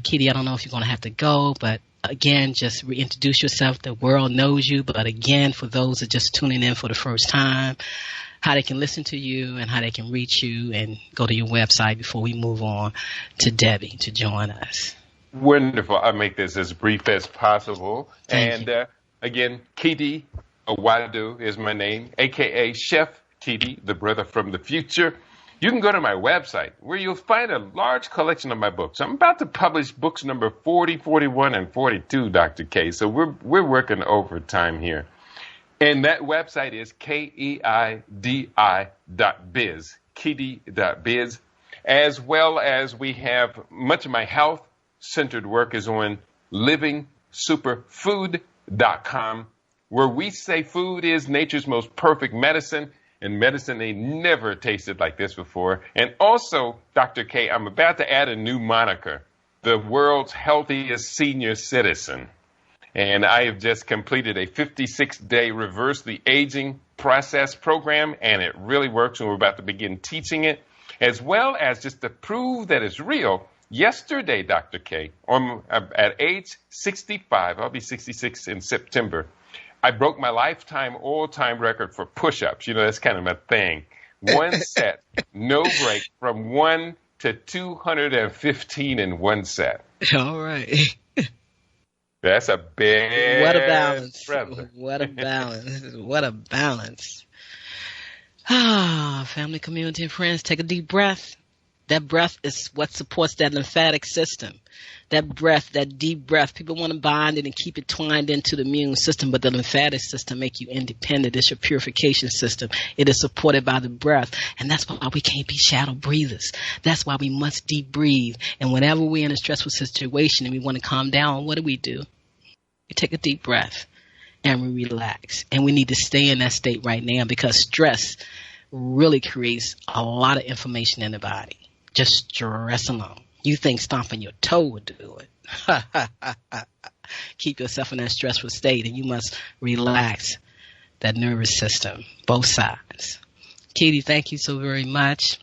Kitty, I don't know if you're going to have to go, but again, just reintroduce yourself. The world knows you, but again, for those that are just tuning in for the first time, how they can listen to you and how they can reach you and go to your website before we move on to Debbie to join us. Wonderful. I'll make this as brief as possible. Thank you. Again, Kidi Owadu is my name, a.k.a. Chef Kidi, the brother from the future. You can go to my website where you'll find a large collection of my books. I'm about to publish books number 40, 41, and 42, Dr. K. So we're working overtime here. And that website is keidi.biz, keidi.biz, as well as we have much of my health-centered work is on livingsuperfood.com, where we say food is nature's most perfect medicine, and medicine they never tasted like this before. And also, Dr. K, I'm about to add a new moniker, the world's healthiest senior citizen. And I have just completed a 56-day reverse the aging process program, and it really works, and we're about to begin teaching it, as well as just to prove that it's real. Yesterday, Dr. K, at age 65, I'll be 66 in September, I broke my lifetime all-time record for push-ups. You know, that's kind of my thing. One set, no break, from 1 to 215 in one set. All right. That's a big What a balance. brother. What a balance. What a balance. Ah, family, community, and friends, take a deep breath. That breath is what supports that lymphatic system. That breath, that deep breath, people want to bind it and keep it twined into the immune system, but the lymphatic system make you independent. It's your purification system. It is supported by the breath, and that's why we can't be shadow breathers. That's why we must deep breathe. And whenever we're in a stressful situation and we want to calm down, what do? We take a deep breath and we relax. And we need to stay in that state right now because stress really creates a lot of inflammation in the body. Just stress alone. You think stomping your toe would do it. Keep yourself in that stressful state, and you must relax that nervous system, both sides. Katie, thank you so very much.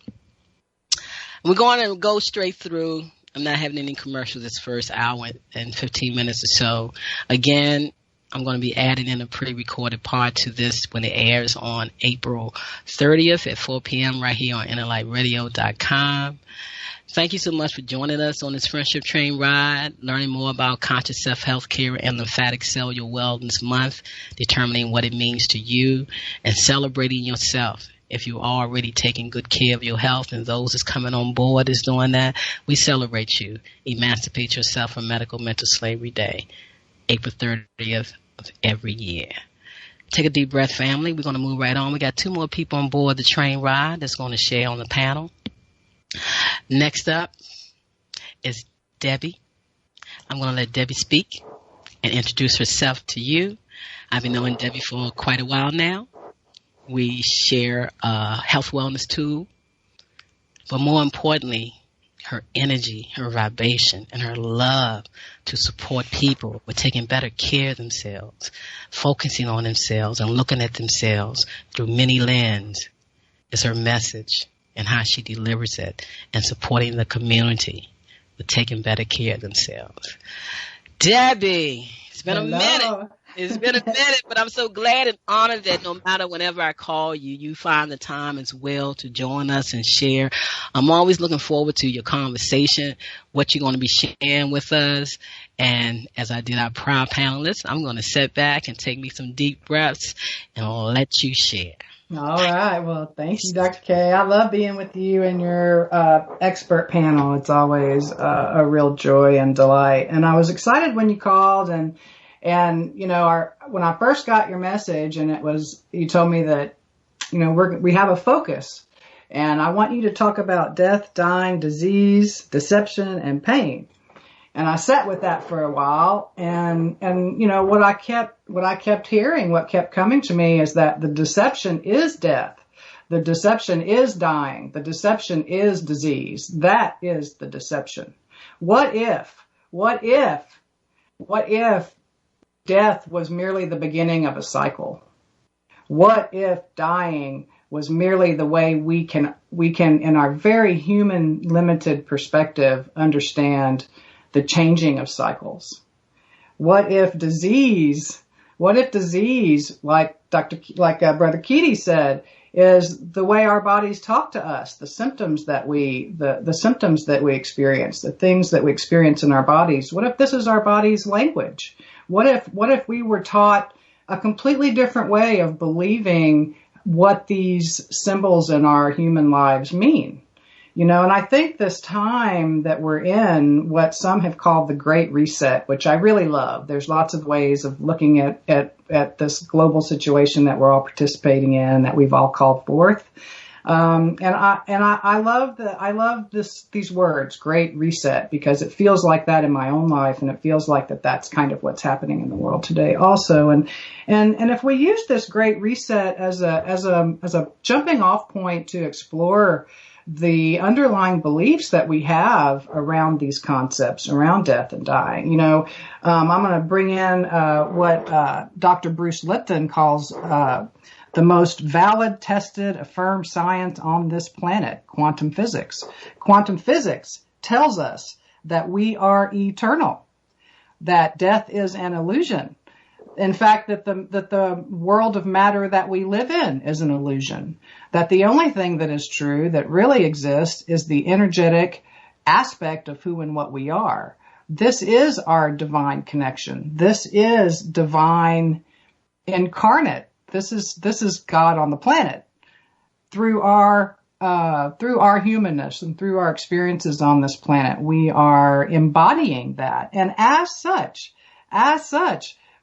We're going to go straight through. I'm not having any commercials this first hour and 15 minutes or so. Again, I'm going to be adding in a pre-recorded part to this when it airs on April 30th at 4 p.m. right here on innerlightradio.com. Thank you so much for joining us on this Friendship Train ride, learning more about conscious self-health care and lymphatic cellular wellness month, determining what it means to you, and celebrating yourself. If you're already taking good care of your health and those that's coming on board is doing that, we celebrate you. Emancipate yourself from Medical Mental Slavery Day, April 30th of every year. Take a deep breath, family. We're going to move right on. We got 2 more people on board the train ride that's going to share on the panel. Next up is Debbie. I'm going to let Debbie speak and introduce herself to you. I've been knowing Debbie for quite a while now. We share a health wellness tool, but more importantly, her energy, her vibration, and her love to support people with taking better care of themselves, focusing on themselves and looking at themselves through many lenses is her message and how she delivers it and supporting the community with taking better care of themselves. Debbie, it's been a minute. It's been a minute, but I'm so glad and honored that no matter whenever I call you, you find the time as well to join us and share. I'm always looking forward to your conversation, what you're going to be sharing with us. And as I did our prior panelists, I'm going to sit back and take me some deep breaths and I'll let you share. All right. Well, thank you, Dr. K. I love being with you and your expert panel. It's always a real joy and delight. And I was excited when you called and you know, when I first got your message and you told me that, you know, we have a focus and I want you to talk about death, dying, disease, deception, and pain. And I sat with that for a while and you know, what I kept hearing, what kept coming to me is that the deception is death. The deception is dying. The deception is disease. That is the deception. What if death was merely the beginning of a cycle? What if dying was merely the way we can, in our very human, limited perspective, understand the changing of cycles? What if disease, like Brother Keaty said, is the way our bodies talk to us, the symptoms that we experience, the things that we experience in our bodies? What if this is our body's language? What if we were taught a completely different way of believing what these symbols in our human lives mean? You know, and I think this time that we're in, what some have called the Great Reset, which I really love. There's lots of ways of looking at this global situation that we're all participating in, that we've all called forth. And I love these words, Great Reset, because it feels like that in my own life, and it feels like that's kind of what's happening in the world today also. And if we use this Great Reset as a jumping off point to explore the underlying beliefs that we have around these concepts, around death and dying. You know, I'm going to bring in what Dr. Bruce Lipton calls the most valid, tested, affirmed science on this planet, quantum physics. Quantum physics tells us that we are eternal, that death is an illusion. In fact, that the world of matter that we live in is an illusion. That the only thing that is true, that really exists, is the energetic aspect of who and what we are. This is our divine connection. This is divine incarnate. This is God on the planet. Through our humanness and through our experiences on this planet, we are embodying that. And as such,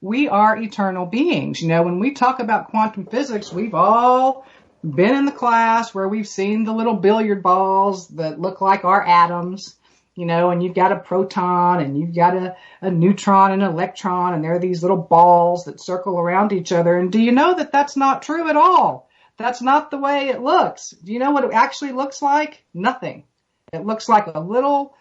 we are eternal beings. You know, when we talk about quantum physics, we've all been in the class where we've seen the little billiard balls that look like our atoms, you know, and you've got a proton and you've got a neutron and an electron, and there are these little balls that circle around each other. And do you know that that's not true at all? That's not the way it looks. Do you know what it actually looks like? Nothing. It looks like a little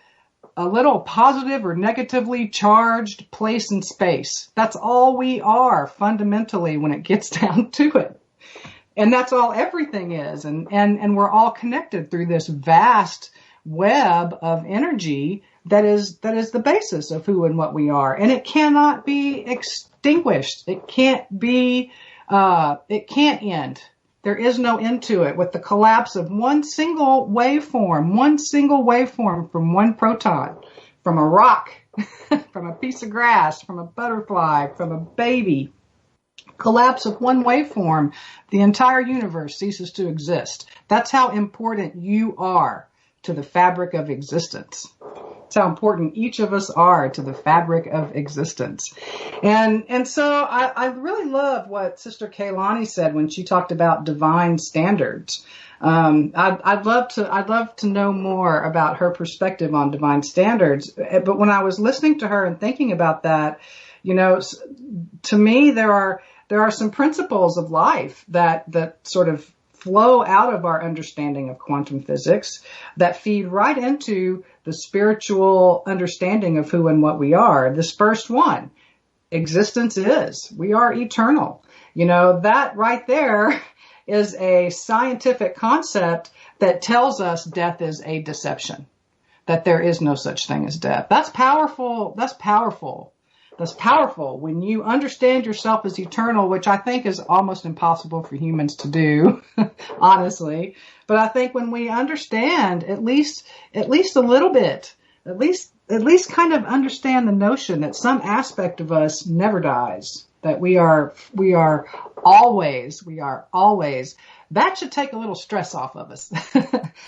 positive or negatively charged place in space. That's all we are fundamentally when it gets down to it. And that's all everything is. And we're all connected through this vast web of energy that is the basis of who and what we are. And it cannot be extinguished. It can't end. There is no end to it. With the collapse of one single waveform from one proton, from a rock, from a piece of grass, from a butterfly, from a baby, collapse of one waveform, the entire universe ceases to exist. That's how important you are to the fabric of existence. That's how important each of us are to the fabric of existence. And so I really love what Sister Kaylani said when she talked about divine standards. I'd love to know more about her perspective on divine standards. But when I was listening to her and thinking about that, you know, to me, there are some principles of life that sort of flow out of our understanding of quantum physics that feed right into the spiritual understanding of who and what we are. This first one, existence is. We are eternal. You know, that right there is a scientific concept that tells us death is a deception, that there is no such thing as death. That's powerful. That's powerful. That's powerful. When you understand yourself as eternal, which I think is almost impossible for humans to do, honestly. But I think when we understand at least a little bit, at least kind of understand the notion that some aspect of us never dies, that we are always, that should take a little stress off of us.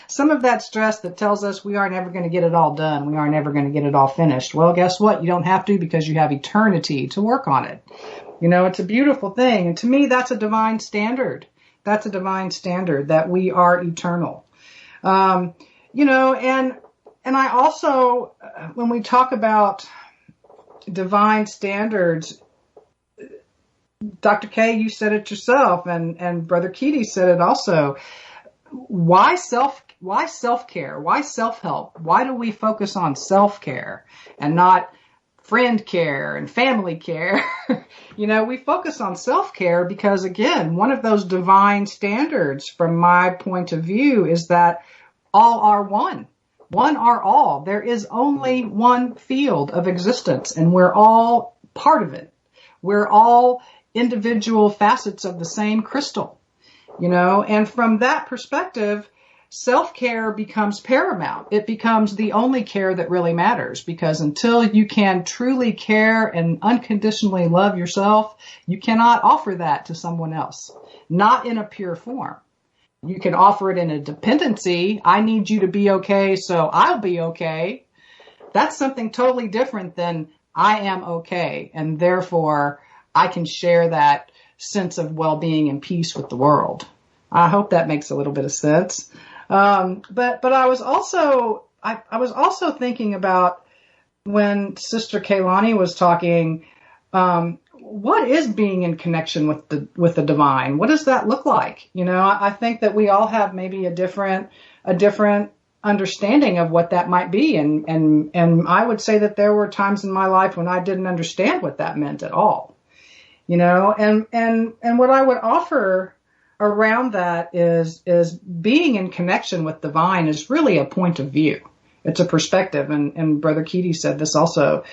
Some of that stress that tells us we aren't ever going to get it all done. We aren't ever going to get it all finished. Well, guess what? You don't have to, because you have eternity to work on it. It's a beautiful thing. And to me, that's a divine standard. That's a divine standard, that we are eternal. And I also, when we talk about divine standards, Dr. K, you said it yourself, and Brother Keaty said it also. Why self-care? Why self-help? Why do we focus on self-care and not friend care and family care? We focus on self-care because, again, one of those divine standards from my point of view is that all are one. One are all. There is only one field of existence, and we're all part of it. We're all individual facets of the same crystal, and from that perspective, self-care becomes paramount. It becomes the only care that really matters, because until you can truly care and unconditionally love yourself, you cannot offer that to someone else, not in a pure form. You can offer it in a dependency. I need you to be okay, so I'll be okay. That's something totally different than I am okay, and therefore I can share that sense of well-being and peace with the world. I hope that makes a little bit of sense. But I was also thinking about when Sister Kaylani was talking, what is being in connection with the divine? What does that look like? I think that we all have maybe a different understanding of what that might be. And I would say that there were times in my life when I didn't understand what that meant at all. And what I would offer around that is being in connection with divine is really a point of view. It's a perspective. And Brother Keaty said this also.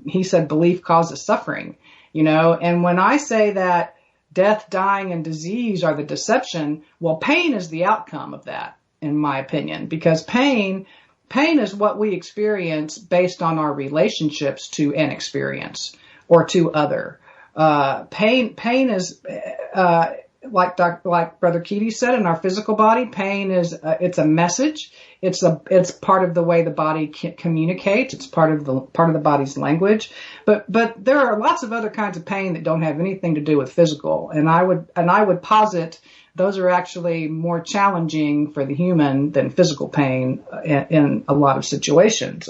He said belief causes suffering, and when I say that death, dying, and disease are the deception, well, pain is the outcome of that, in my opinion, because pain is what we experience based on our relationships to an experience or to other. Pain is, like Brother Keaty said, in our physical body, pain is, it's a message. It's part of the way the body communicates. It's part of the body's language. But there are lots of other kinds of pain that don't have anything to do with physical. And I would posit those are actually more challenging for the human than physical pain in a lot of situations.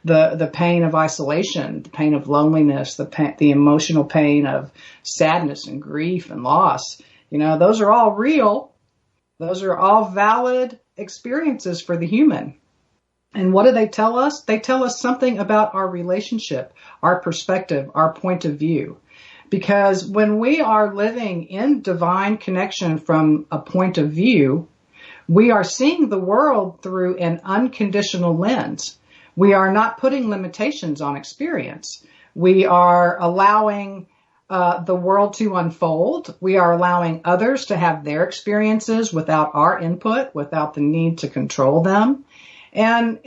The pain of isolation, the pain of loneliness, the emotional pain of sadness and grief and loss. Those are all real. Those are all valid experiences for the human. And what do they tell us? They tell us something about our relationship, our perspective, our point of view. Because when we are living in divine connection from a point of view, we are seeing the world through an unconditional lens. We are not putting limitations on experience. We are allowing the world to unfold. We are allowing others to have their experiences without our input, without the need to control them. And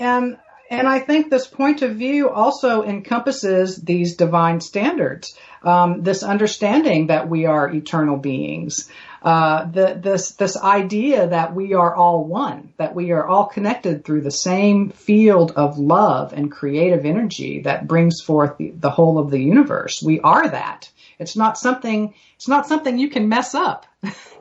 I think this point of view also encompasses these divine standards, this understanding that we are eternal beings, this idea that we are all one, that we are all connected through the same field of love and creative energy that brings forth the whole of the universe. We are that. It's not something you can mess up.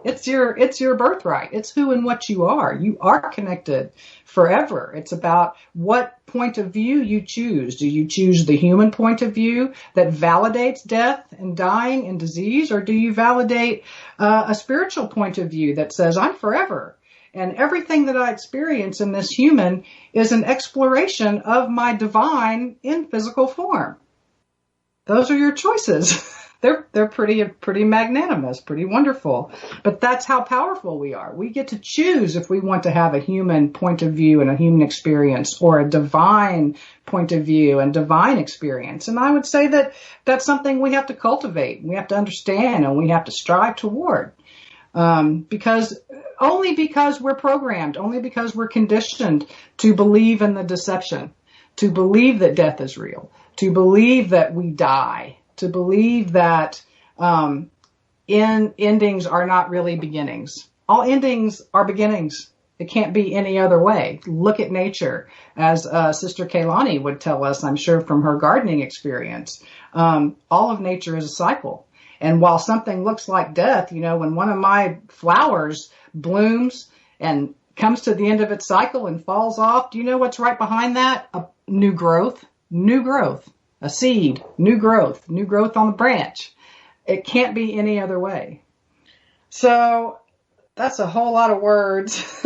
It's your birthright. It's who and what you are. You are connected forever. It's about what point of view you choose. Do you choose the human point of view that validates death and dying and disease, or do you validate a spiritual point of view that says, I'm forever, and everything that I experience in this human is an exploration of my divine in physical form? Those are your choices. they're pretty magnanimous, pretty wonderful. But that's how powerful we are. We get to choose if we want to have a human point of view and a human experience, or a divine point of view and divine experience. And I would say that that's something we have to cultivate, we have to understand, and we have to strive toward. Because we're programmed, only because we're conditioned to believe in the deception, to believe that death is real, to believe that we die, to believe that endings are not really beginnings. All endings are beginnings. It can't be any other way. Look at nature, as Sister Kaylani would tell us, I'm sure, from her gardening experience. All of nature is a cycle. And while something looks like death, when one of my flowers blooms and comes to the end of its cycle and falls off, do you know what's right behind that? A new growth, a seed, new growth on the branch. It can't be any other way. So that's a whole lot of words.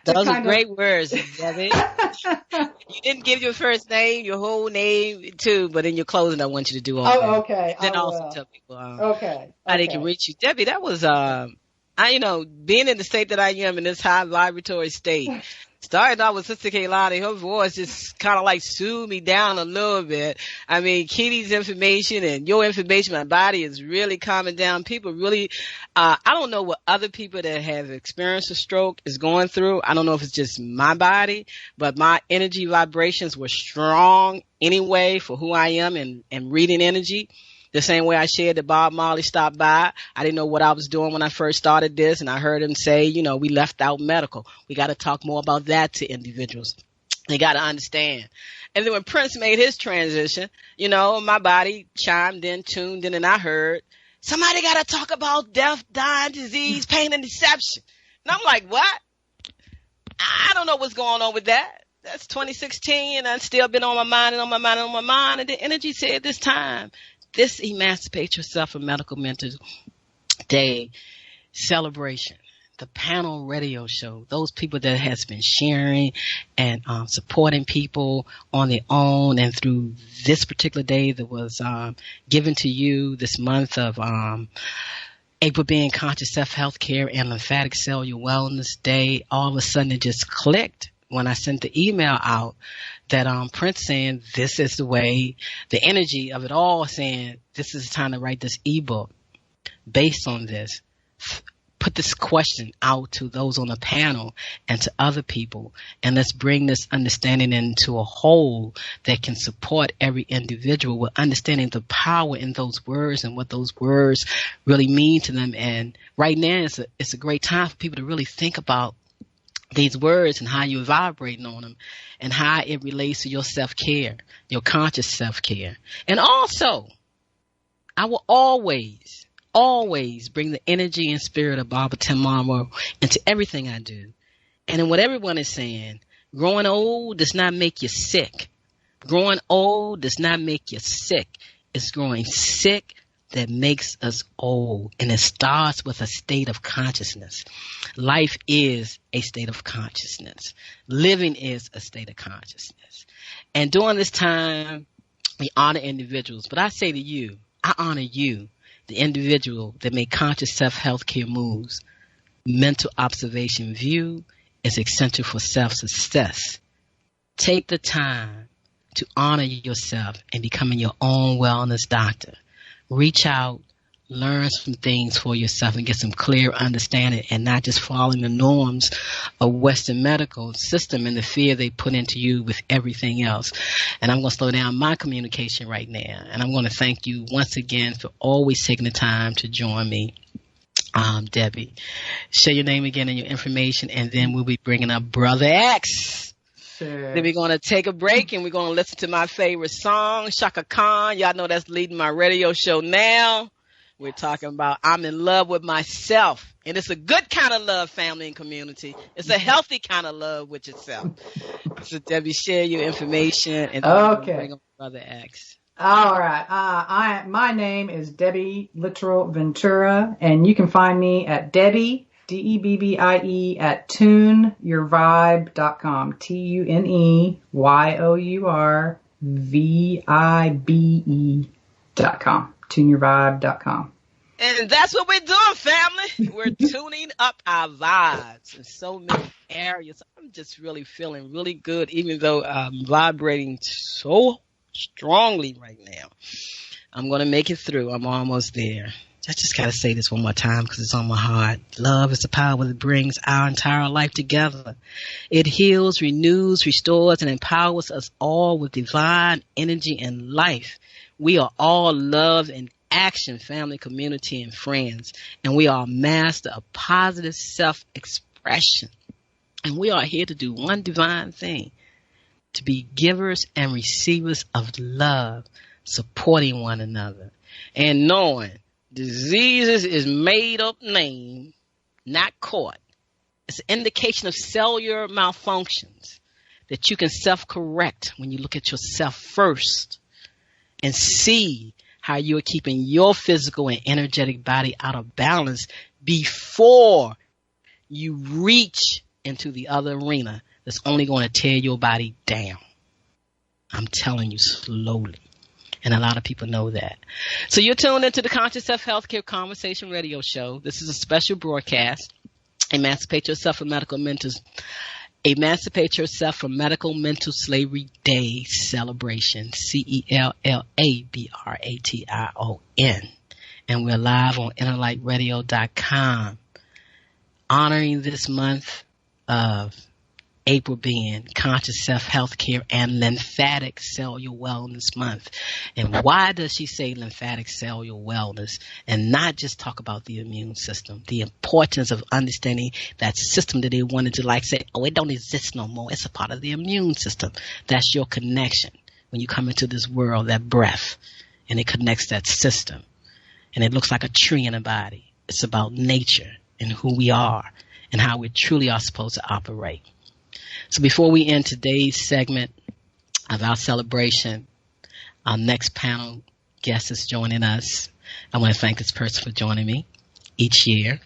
Those are great words, Debbie. You didn't give your first name, your whole name, too, but in your closing, I want you to do all that. Oh, okay. Then also tell people how they can reach you. Debbie, that was, being in the state that I am, in this high vibratory state, starting out with Sister Kaylani, her voice just kind of like soothed me down a little bit. I mean, Kitty's information and your information, my body is really calming down. People really, I don't know what other people that have experienced a stroke is going through. I don't know if it's just my body, but my energy vibrations were strong anyway for who I am and reading energy. The same way I shared that Bob Marley stopped by. I didn't know what I was doing when I first started this, and I heard him say, we left out medical. We got to talk more about that to individuals. They got to understand. And then when Prince made his transition, my body chimed in, tuned in, and I heard, somebody got to talk about death, dying, disease, pain, and deception. And I'm like, what? I don't know what's going on with that. That's 2016, and I've still been on my mind and on my mind and on my mind. And the energy said this time, this Emancipate Yourself from Medical Mental Day celebration, the panel radio show, those people that has been sharing and supporting people on their own, and through this particular day that was given to you this month of April being Conscious Self-Health Care and Lymphatic Cellular Wellness Day, all of a sudden it just clicked when I sent the email out that Prince saying this is the way, the energy of it all saying this is the time to write this ebook based on this. Put this question out to those on the panel and to other people, and let's bring this understanding into a whole that can support every individual with understanding the power in those words and what those words really mean to them. And right now it's a great time for people to really think about these words and how you're vibrating on them and how it relates to your self-care, your conscious self-care. And also, I will always bring the energy and spirit of Baba Tomorrow into everything I do. And in what everyone is saying, growing old does not make you sick. Growing old does not make you sick. It's growing sick that makes us old, and it starts with a state of consciousness. Life is a state of consciousness. Living is a state of consciousness. And during this time, we honor individuals. But I say to you, I honor you, the individual that made conscious self-health care moves. Mental observation view is essential for self-success. Take the time to honor yourself and becoming your own wellness doctor. Reach out, learn some things for yourself, and get some clear understanding, and not just following the norms of Western medical system and the fear they put into you with everything else. And I'm going to slow down my communication right now. And I'm going to thank you once again for always taking the time to join me, Debbie. Share your name again and your information, and then we'll be bringing up Brother X. Sure. Then we're going to take a break, and we're going to listen to my favorite song, Shaka Khan. Y'all know that's leading my radio show now. We're talking about I'm in love with myself. And it's a good kind of love, family and community. It's a healthy kind of love with yourself. So, Debbie, share your information, and then bring up Brother X. All right. My name is Debbie Literal Ventura, and you can find me at Debbie, Debbie, at tuneyourvibe.com. TUNEYOURVIBE.com. tuneyourvibe.com. And that's what we're doing, family. We're tuning up our vibes in so many areas. I'm just really feeling really good, even though I'm vibrating so strongly right now. I'm going to make it through. I'm almost there. I just got to say this one more time because it's on my heart. Love is the power that brings our entire life together. It heals, renews, restores, and empowers us all with divine energy and life. We are all love and action, family, community, and friends. And we are a master of positive self-expression. And we are here to do one divine thing, to be givers and receivers of love, supporting one another, and knowing diseases is made up name, not caught. It's an indication of cellular malfunctions that you can self-correct when you look at yourself first and see how you are keeping your physical and energetic body out of balance before you reach into the other arena that's only going to tear your body down. I'm telling you, slowly. And a lot of people know that. So you're tuned into the Conscious Self Healthcare Conversation Radio Show. This is a special broadcast. Emancipate Yourself from Medical Mental Slavery Day Celebration. CELLABRATION. And we're live on innerlightradio.com, honoring this month of April being Conscious Self Healthcare and Lymphatic Cellular Wellness Month. And why does she say lymphatic cellular wellness and not just talk about the immune system? The importance of understanding that system that they wanted to like say, oh, it don't exist no more. It's a part of the immune system. That's your connection when you come into this world, that breath, and it connects that system. And it looks like a tree in a body. It's about nature and who we are and how we truly are supposed to operate. So before we end today's segment of our celebration, our next panel guest is joining us. I want to thank this person for joining me each year,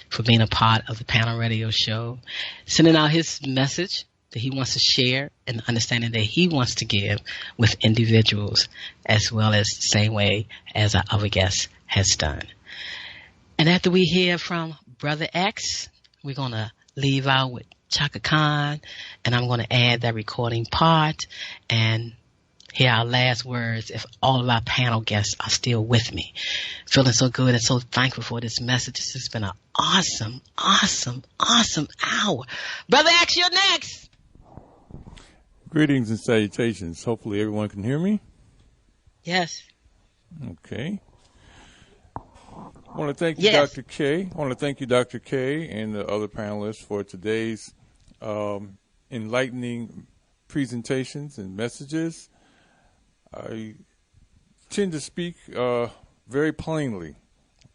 for being a part of the panel radio show, sending out his message that he wants to share and the understanding that he wants to give with individuals, as well as the same way as our other guest has done. And after we hear from Brother X, we're going to leave out with Chaka Khan, and I'm going to add that recording part and hear our last words if all of our panel guests are still with me. Feeling so good and so thankful for this message. This has been an awesome, awesome, awesome hour. Brother X, you're next. Greetings and salutations. Hopefully everyone can hear me. Yes. Okay. I want to thank you, Yes. Dr. K. I want to thank you, Dr. K, and the other panelists for today's enlightening presentations and messages. I tend to speak very plainly.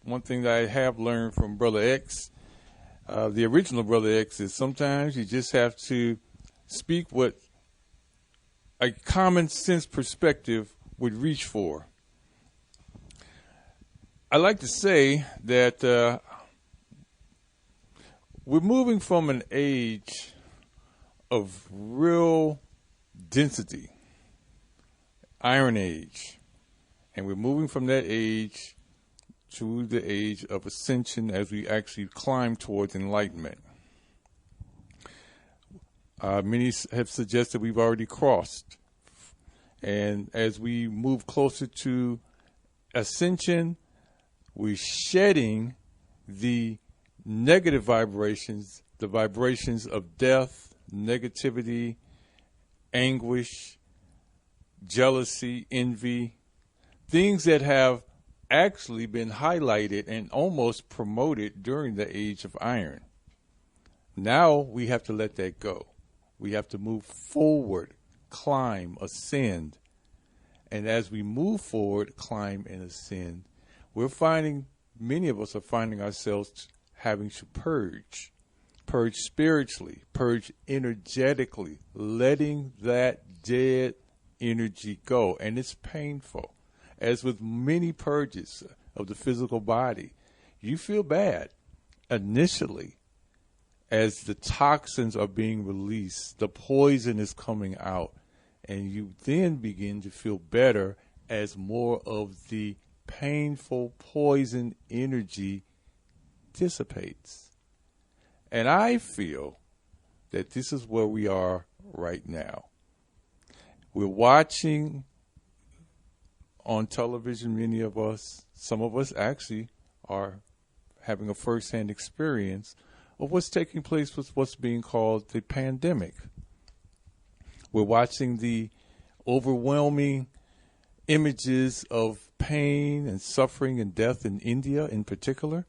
One thing that I have learned from Brother X, the original Brother X, is sometimes you just have to speak what a common sense perspective would reach for. I like to say that we're moving from an age of real density, Iron Age, and we're moving from that age to the age of ascension as we actually climb towards enlightenment. Many have suggested we've already crossed, and as we move closer to ascension, we're shedding the negative vibrations, the vibrations of death, negativity, anguish, jealousy, envy, things that have actually been highlighted and almost promoted during the age of iron. Now we have to let that go. We have to move forward, climb, ascend. And as we move forward, climb, and ascend, we're finding, many of us are finding ourselves having to purge spiritually, purge energetically, letting that dead energy go. And it's painful. As with many purges of the physical body, you feel bad initially as the toxins are being released, the poison is coming out, and you then begin to feel better as more of the painful poison energy dissipates. And I feel that this is where we are right now. We're watching on television, many of us, some of us actually are having a first-hand experience of what's taking place with what's being called the pandemic. We're watching the overwhelming images of pain and suffering and death in India in particular.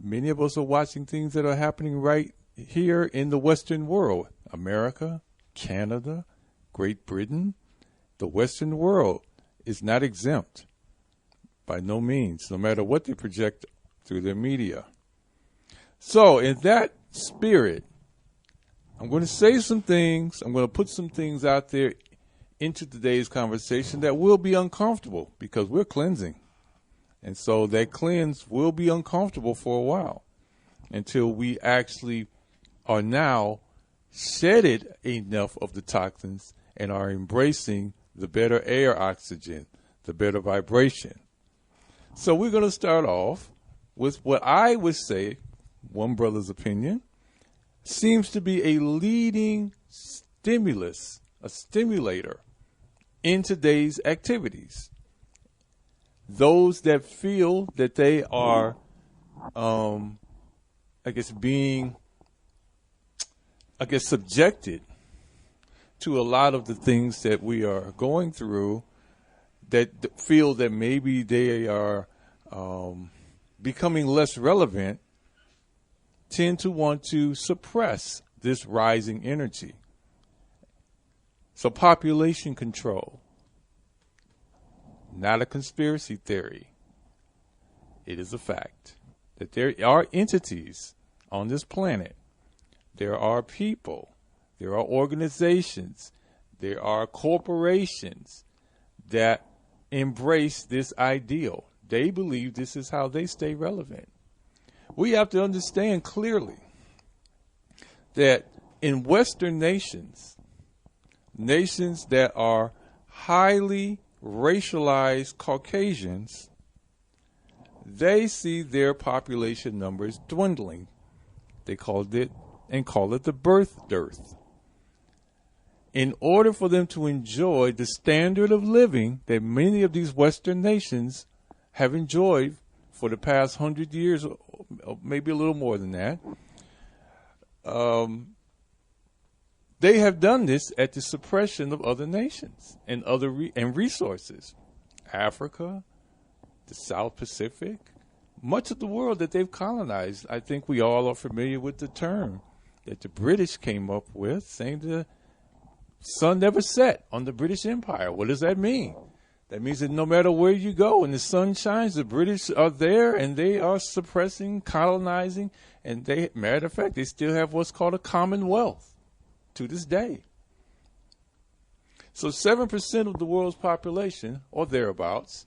Many of us are watching things that are happening right here in the Western world. America, Canada, Great Britain. The Western world is not exempt by no means, no matter what they project through their media. So in that spirit, I'm going to say some things, I'm going to put some things out there into today's conversation that will be uncomfortable because we're cleansing. And so that cleanse will be uncomfortable for a while until we actually are now shedded enough of the toxins and are embracing the better air oxygen, the better vibration. So we're going to start off with what I would say, one brother's opinion, seems to be a leading stimulus, a stimulator in today's activities. Those that feel that they are, being subjected to a lot of the things that we are going through, that feel that maybe they are becoming less relevant, tend to want to suppress this rising energy. So population control, not a conspiracy theory. It is a fact that there are entities on this planet. There are people, there are organizations, there are corporations that embrace this ideal. They believe this is how they stay relevant. We have to understand clearly that in Western nations, nations that are highly racialized Caucasians, they see their population numbers dwindling. They call it the birth dearth. In order for them to enjoy the standard of living that many of these Western nations have enjoyed for the past 100 years, or maybe a little more than that, they have done this at the suppression of other nations and and resources. Africa, the South Pacific, much of the world that they've colonized. I think we all are familiar with the term that the British came up with, saying the sun never set on the British Empire. What does that mean? That means that no matter where you go and the sun shines, the British are there and they are suppressing, colonizing, and matter of fact, they still have what's called a commonwealth to this day. So 7% of the world's population, or thereabouts,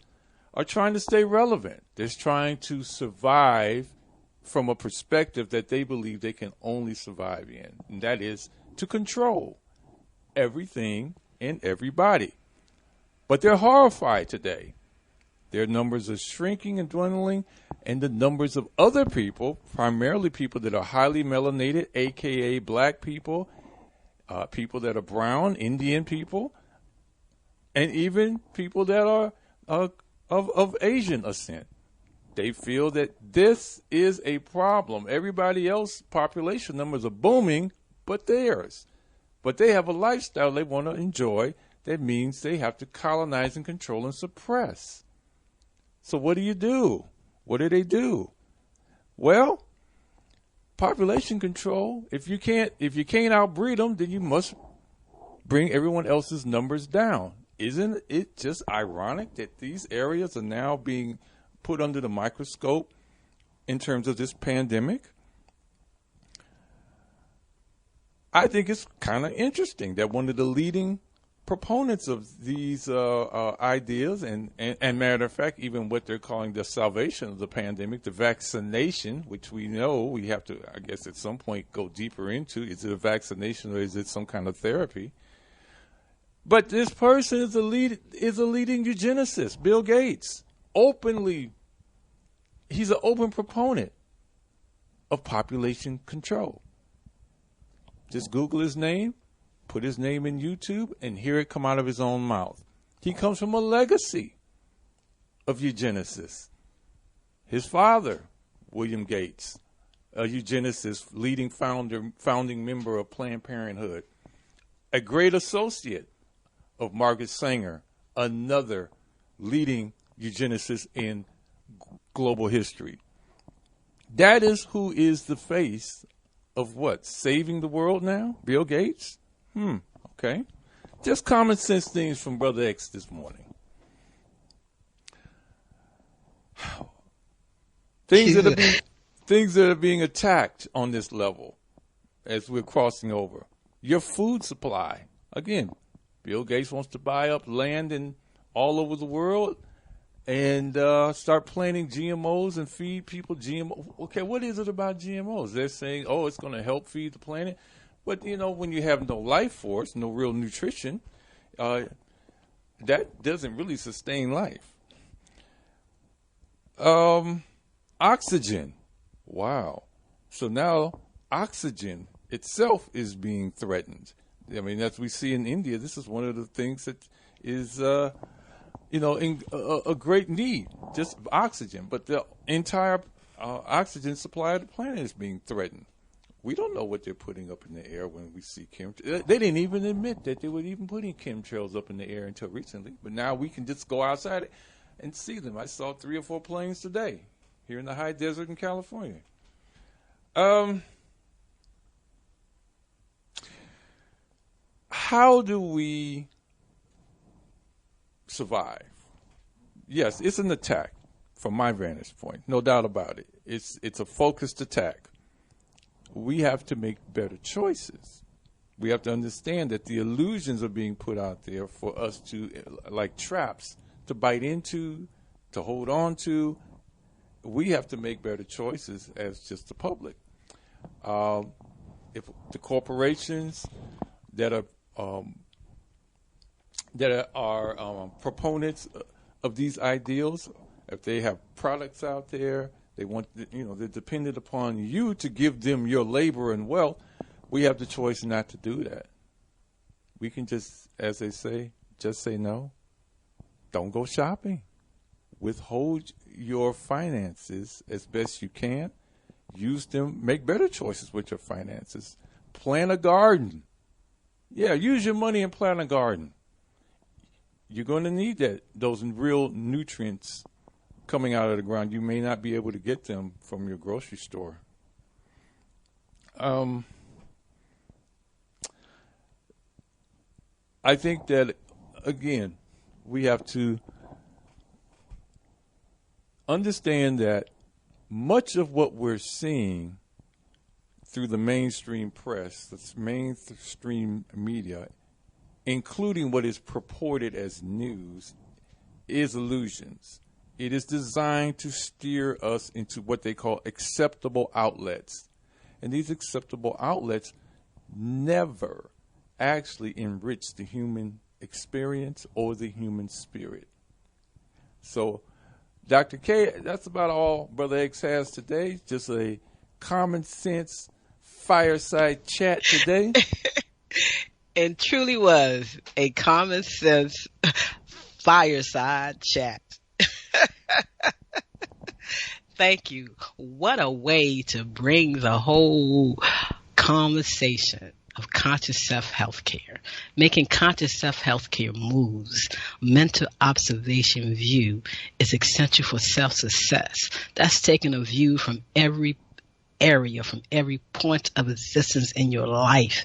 are trying to stay relevant. They're trying to survive from a perspective that they believe they can only survive in, and that is to control everything and everybody. But they're horrified today. Their numbers are shrinking and dwindling, and the numbers of other people, primarily people that are highly melanated, aka black people, people that are brown, Indian people, and even people that are of Asian ascent. They feel that this is a problem. Everybody else's population numbers are booming, but theirs. But they have a lifestyle they want to enjoy. That means they have to colonize and control and suppress. So what do? What do they do? Well, population control. If you can't outbreed them, then you must bring everyone else's numbers down. Isn't it just ironic that these areas are now being put under the microscope in terms of this pandemic? I think it's kind of interesting that one of the leading proponents of these ideas and matter of fact, even what they're calling the salvation of the pandemic, the vaccination, which we know we have to, I guess, at some point go deeper into. Is it a vaccination or is it some kind of therapy? But this person is a leading eugenicist, Bill Gates. He's an open proponent of population control. Just Google his name, put his name in YouTube, and hear it come out of his own mouth. He comes from a legacy of eugenicists. His father, William Gates, a eugenicist, leading founding member of Planned Parenthood, a great associate of Margaret Sanger, another leading eugenicist in global history. That is who is the face of what? Saving the world now? Bill Gates? Okay. Just common sense things from Brother X this morning. Things that are being attacked on this level as we're crossing over. Your food supply. Again, Bill Gates wants to buy up land all over the world and start planting GMOs and feed people GMO. Okay, what is it about GMOs? They're saying, it's going to help feed the planet. But, when you have no life force, no real nutrition, that doesn't really sustain life. Oxygen. Wow. So now oxygen itself is being threatened. I mean, as we see in India, this is one of the things that is, in a great need, just oxygen. But the entire oxygen supply of the planet is being threatened. We don't know what they're putting up in the air when we see chemtrails. They didn't even admit that they were even putting chemtrails up in the air until recently. But now we can just go outside and see them. I saw 3 or 4 planes today here in the high desert in California. How do we survive? Yes, it's an attack from my vantage point, no doubt about it. It's a focused attack. We have to make better choices. We have to understand that the illusions are being put out there for us to, like traps, to bite into, to hold on to. We have to make better choices as just the public. If the corporations that are proponents of these ideals, if they have products out there, they're dependent upon you to give them your labor and wealth. We have the choice not to do that. We can just, as they say, just say no. Don't go shopping. Withhold your finances as best you can. Use them. Make better choices with your finances. Plant a garden. Yeah, use your money and plant a garden. You're going to need those real nutrients coming out of the ground. You may not be able to get them from your grocery store. I think that, again, we have to understand that much of what we're seeing through the mainstream press, the mainstream media, including what is purported as news, is illusions. It is designed to steer us into what they call acceptable outlets. And these acceptable outlets never actually enrich the human experience or the human spirit. So, Dr. K, that's about all Brother X has today. Just a common sense fireside chat today. It truly was a common sense fireside chat. Thank you. What a way to bring the whole conversation of conscious self-healthcare, making conscious self-healthcare moves. Mental observation view is essential for self-success. That's taking a view from every area, from every point of existence in your life,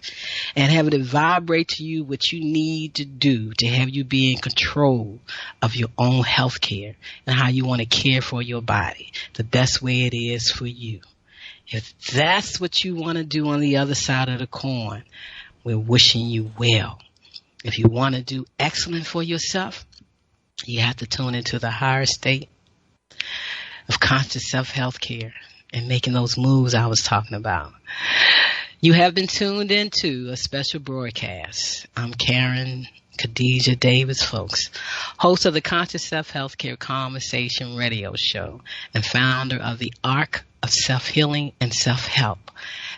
and having it vibrate to you what you need to do to have you be in control of your own health care and how you want to care for your body the best way it is for you. If that's what you want to do on the other side of the coin, we're wishing you well. If you want to do excellent for yourself, you have to tune into the higher state of conscious self-health care and making those moves I was talking about. You have been tuned into a special broadcast. I'm Karen Khadijah Davis-Foulks, host of the Conscious Self Healthcare Conversation radio show and founder of the Arc of Self-Healing and Self-Help,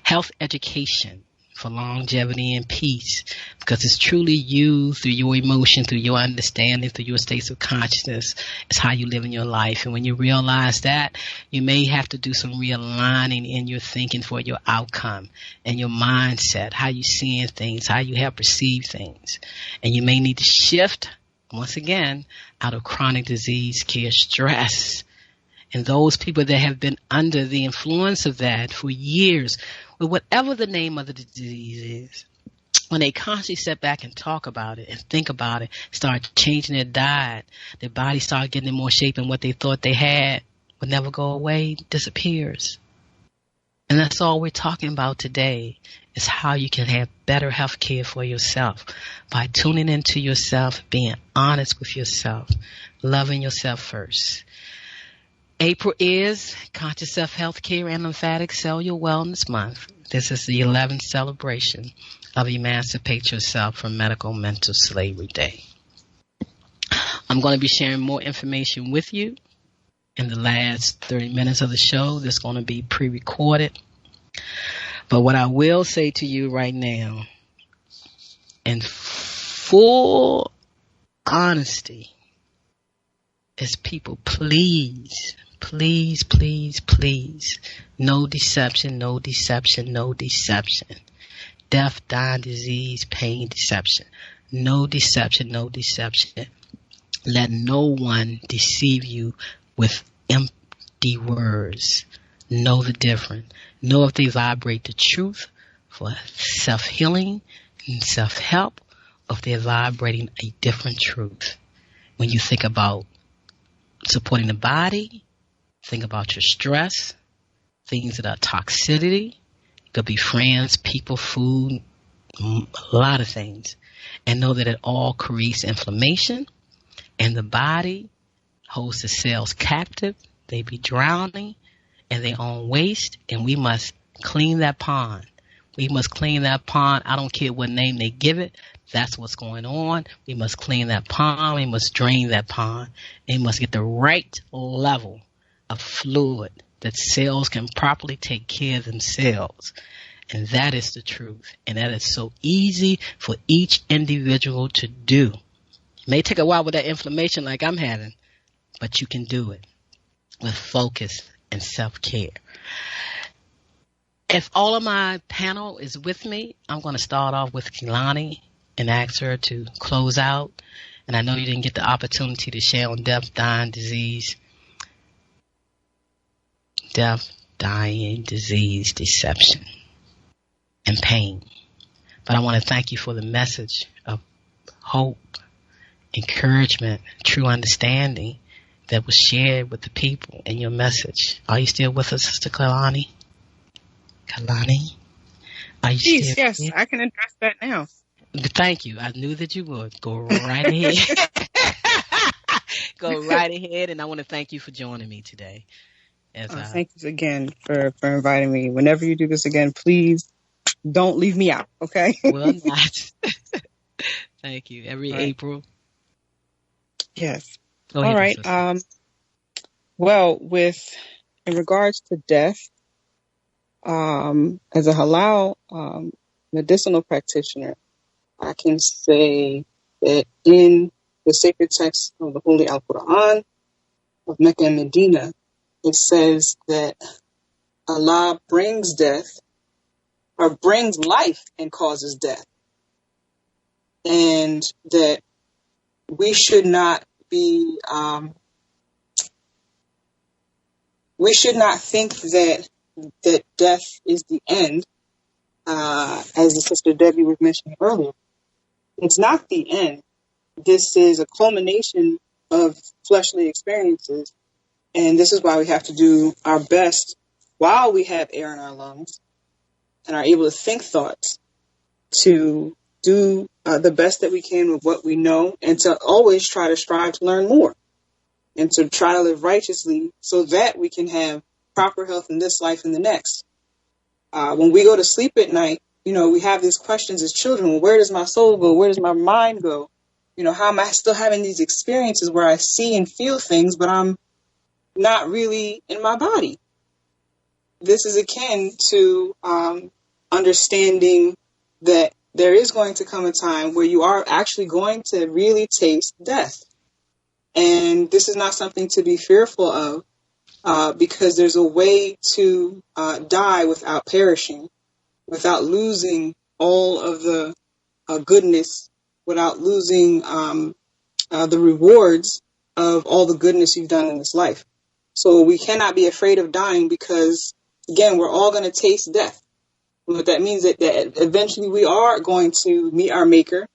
health education for longevity and peace, because it's truly you through your emotion, through your understanding, through your states of consciousness. It's how you live in your life. And when you realize that, you may have to do some realigning in your thinking for your outcome and your mindset, how you seeing things, how you have perceived things. And you may need to shift, once again, out of chronic disease care stress. And those people that have been under the influence of that for years, with whatever the name of the disease is, when they constantly step back and talk about it and think about it, start changing their diet, their body start getting in more shape, and what they thought they had would never go away, disappears. And that's all we're talking about today, is how you can have better health care for yourself by tuning into yourself, being honest with yourself, loving yourself first. April is Conscious Self Healthcare and Lymphatic Cellular Wellness Month. This is the 11th celebration of Emancipate Yourself from Medical Mental Slavery Day. I'm going to be sharing more information with you in the last 30 minutes of the show. That's going to be pre-recorded. But what I will say to you right now, in full honesty, is people, please, please, please, please, no deception, no deception, no deception. Death, dying, disease, pain, deception. No deception, no deception. Let no one deceive you with empty words. Know the difference. Know if they vibrate the truth for self-healing and self-help, or if they're vibrating a different truth. When you think about supporting the body, think about your stress, things that are toxicity. It could be friends, people, food, a lot of things. And know that it all creates inflammation, and the body holds the cells captive. They be drowning in their own waste, and we must clean that pond. We must clean that pond. I don't care what name they give it. That's what's going on. We must clean that pond. We must drain that pond. And we must get the right level of fluid that cells can properly take care of themselves. And that is the truth. And that is so easy for each individual to do. It may take a while with that inflammation like I'm having, but you can do it with focus and self-care. If all of my panel is with me, I'm going to start off with Kehlani and ask her to close out. And I know you didn't get the opportunity to share on death, dying, disease. Death, dying, disease, deception, and pain. But I want to thank you for the message of hope, encouragement, true understanding that was shared with the people in your message. Are you still with us, Sister Kehlani? Kehlani? Are you Please, still yes, here? I can address that now. Thank you. I knew that you would. Go right ahead. Go right ahead, and I want to thank you for joining me today. Thank you again for inviting me. Whenever you do this again, please don't leave me out, okay? Will not. Thank you. Every Right. April. Yes. Go ahead, All right. sister. Well, in regards to death, as a halal medicinal practitioner, I can say that in the sacred text of the Holy Al-Quran of Mecca and Medina, it says that Allah brings death, or brings life and causes death. And that we should not be, we should not think that death is the end, as the Sister Debbie was mentioning earlier. It's not the end. This is a culmination of fleshly experiences. And this is why we have to do our best while we have air in our lungs and are able to think thoughts, to do the best that we can with what we know, and to always try to strive to learn more and to try to live righteously so that we can have proper health in this life and the next. When we go to sleep at night, we have these questions as children. Well, where does my soul go? Where does my mind go? How am I still having these experiences where I see and feel things, but I'm not really in my body? This is akin to understanding that there is going to come a time where you are actually going to really taste death. And this is not something to be fearful of, because there's a way to die without perishing, without losing all of the goodness, without losing the rewards of all the goodness you've done in this life. So we cannot be afraid of dying because, again, we're all going to taste death. What that means that eventually we are going to meet our maker.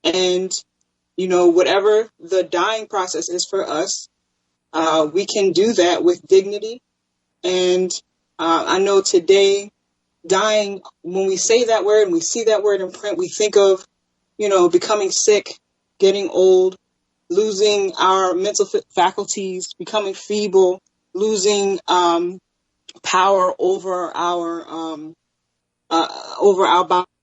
And, whatever the dying process is for us, we can do that with dignity. And I know today, dying, when we say that word and we see that word in print, we think of, becoming sick, getting old, losing our mental faculties, becoming feeble, losing power over our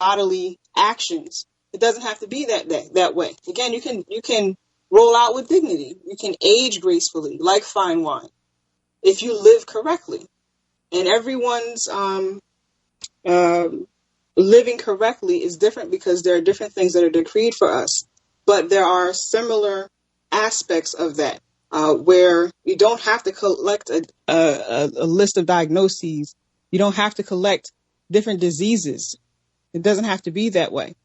bodily actions. It doesn't have to be that way. Again, you can roll out with dignity. You can age gracefully, like fine wine, if you live correctly. And everyone's living correctly is different because there are different things that are decreed for us. But there are similar aspects of that, where you don't have to collect a list of diagnoses. You don't have to collect different diseases. It doesn't have to be that way.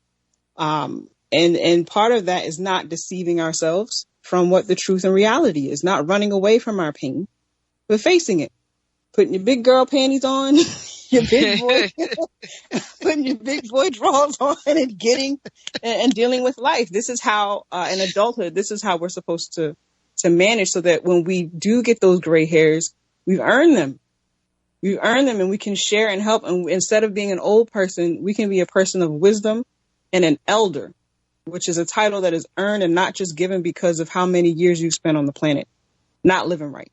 And part of that is not deceiving ourselves from what the truth and reality is, not running away from our pain, but facing it, putting your big girl panties on, your big boy, putting your big boy drawers on and getting and dealing with life. This is how, in adulthood, this is how we're supposed to manage, so that when we do get those gray hairs, we've earned them. We've earned them and we can share and help. And instead of being an old person, we can be a person of wisdom and an elder, which is a title that is earned and not just given because of how many years you've spent on the planet not living right.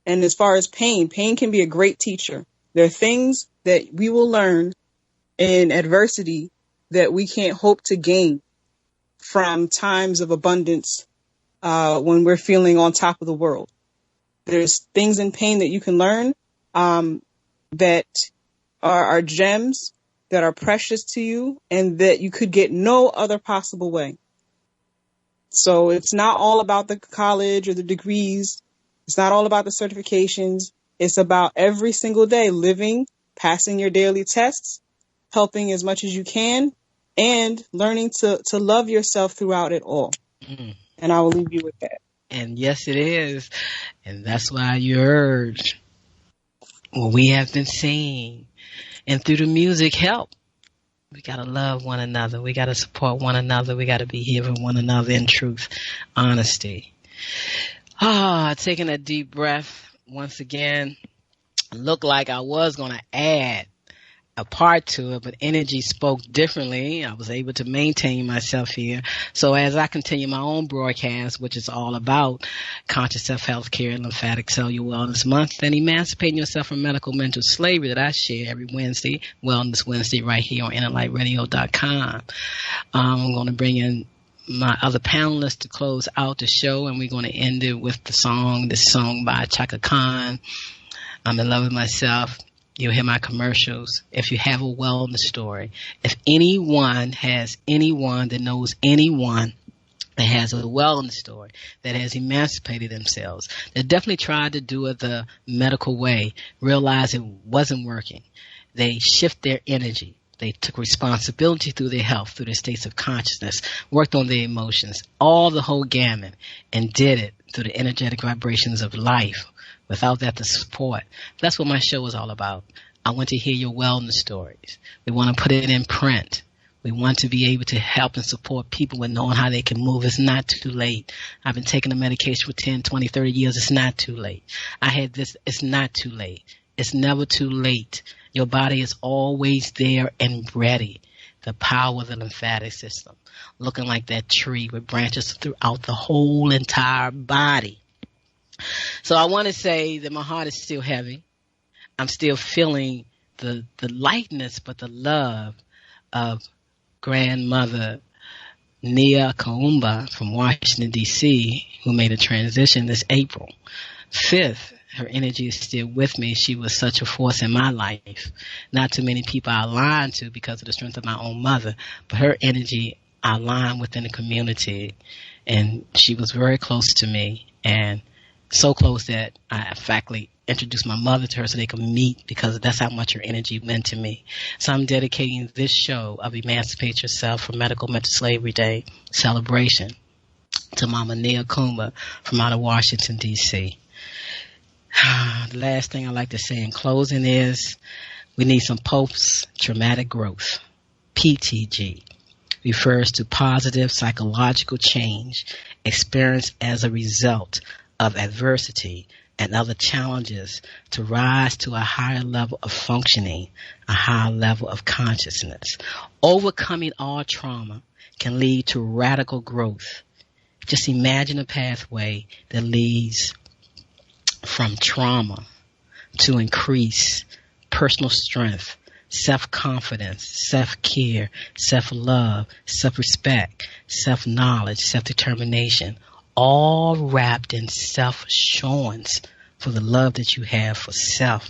And as far as pain can be a great teacher. There are things that we will learn in adversity that we can't hope to gain from times of abundance when we're feeling on top of the world. There's things in pain that you can learn that are gems that are precious to you and that you could get no other possible way. So it's not all about the college or the degrees. It's not all about the certifications. It's about every single day living, passing your daily tests, helping as much as you can, and learning to love yourself throughout it all. Mm. And I will leave you with that. And yes, it is. And that's why you heard what we have been seeing. And through the music, help. We got to love one another. We got to support one another. We got to be here for one another in truth, honesty. Taking a deep breath once again. Looked like I was going to add a part to it, but energy spoke differently. I was able to maintain myself here. So as I continue my own broadcast, which is all about conscious self-health care, lymphatic cellular wellness month, and emancipating yourself from medical mental slavery that I share every Wednesday, Wellness Wednesday, right here on innerlightradio.com. I'm going to bring in my other panelists to close out the show, and we're going to end it with this song by Chaka Khan. I'm in love with myself. You'll hear my commercials. If you have a wellness story, if anyone that knows anyone that has a wellness story, that has emancipated themselves, that definitely tried to do it the medical way, realized it wasn't working, they shift their energy. They took responsibility through their health, through their states of consciousness, worked on their emotions, all the whole gamut, and did it through the energetic vibrations of life. Without that, the support. That's what my show is all about. I want to hear your wellness stories. We want to put it in print. We want to be able to help and support people with knowing how they can move. It's not too late. I've been taking the medication for 10, 20, 30 years. It's not too late. I had this. It's not too late. It's never too late. Your body is always there and ready. The power of the lymphatic system, looking like that tree with branches throughout the whole entire body. So I want to say that my heart is still heavy. I'm still feeling the lightness, but the love of grandmother Nia Kaumba from Washington, D.C., who made a transition this April 5th. Her energy is still with me. She was such a force in my life. Not too many people I align to because of the strength of my own mother, but her energy I align within the community. And she was very close to me, and so close that I factly introduced my mother to her so they could meet, because that's how much her energy meant to me. So I'm dedicating this show of Emancipate Yourself from Medical Mental Slavery Day celebration to Mama Nia Kuma from out of Washington, D.C. The last thing I like to say in closing is we need some post-traumatic growth. PTG refers to positive psychological change experienced as a result of adversity and other challenges to rise to a higher level of functioning, a higher level of consciousness. Overcoming all trauma can lead to radical growth. Just imagine a pathway that leads from trauma to increase personal strength, self-confidence, self-care, self-love, self-respect, self-knowledge, self-determination, all wrapped in self-assurance for the love that you have for self.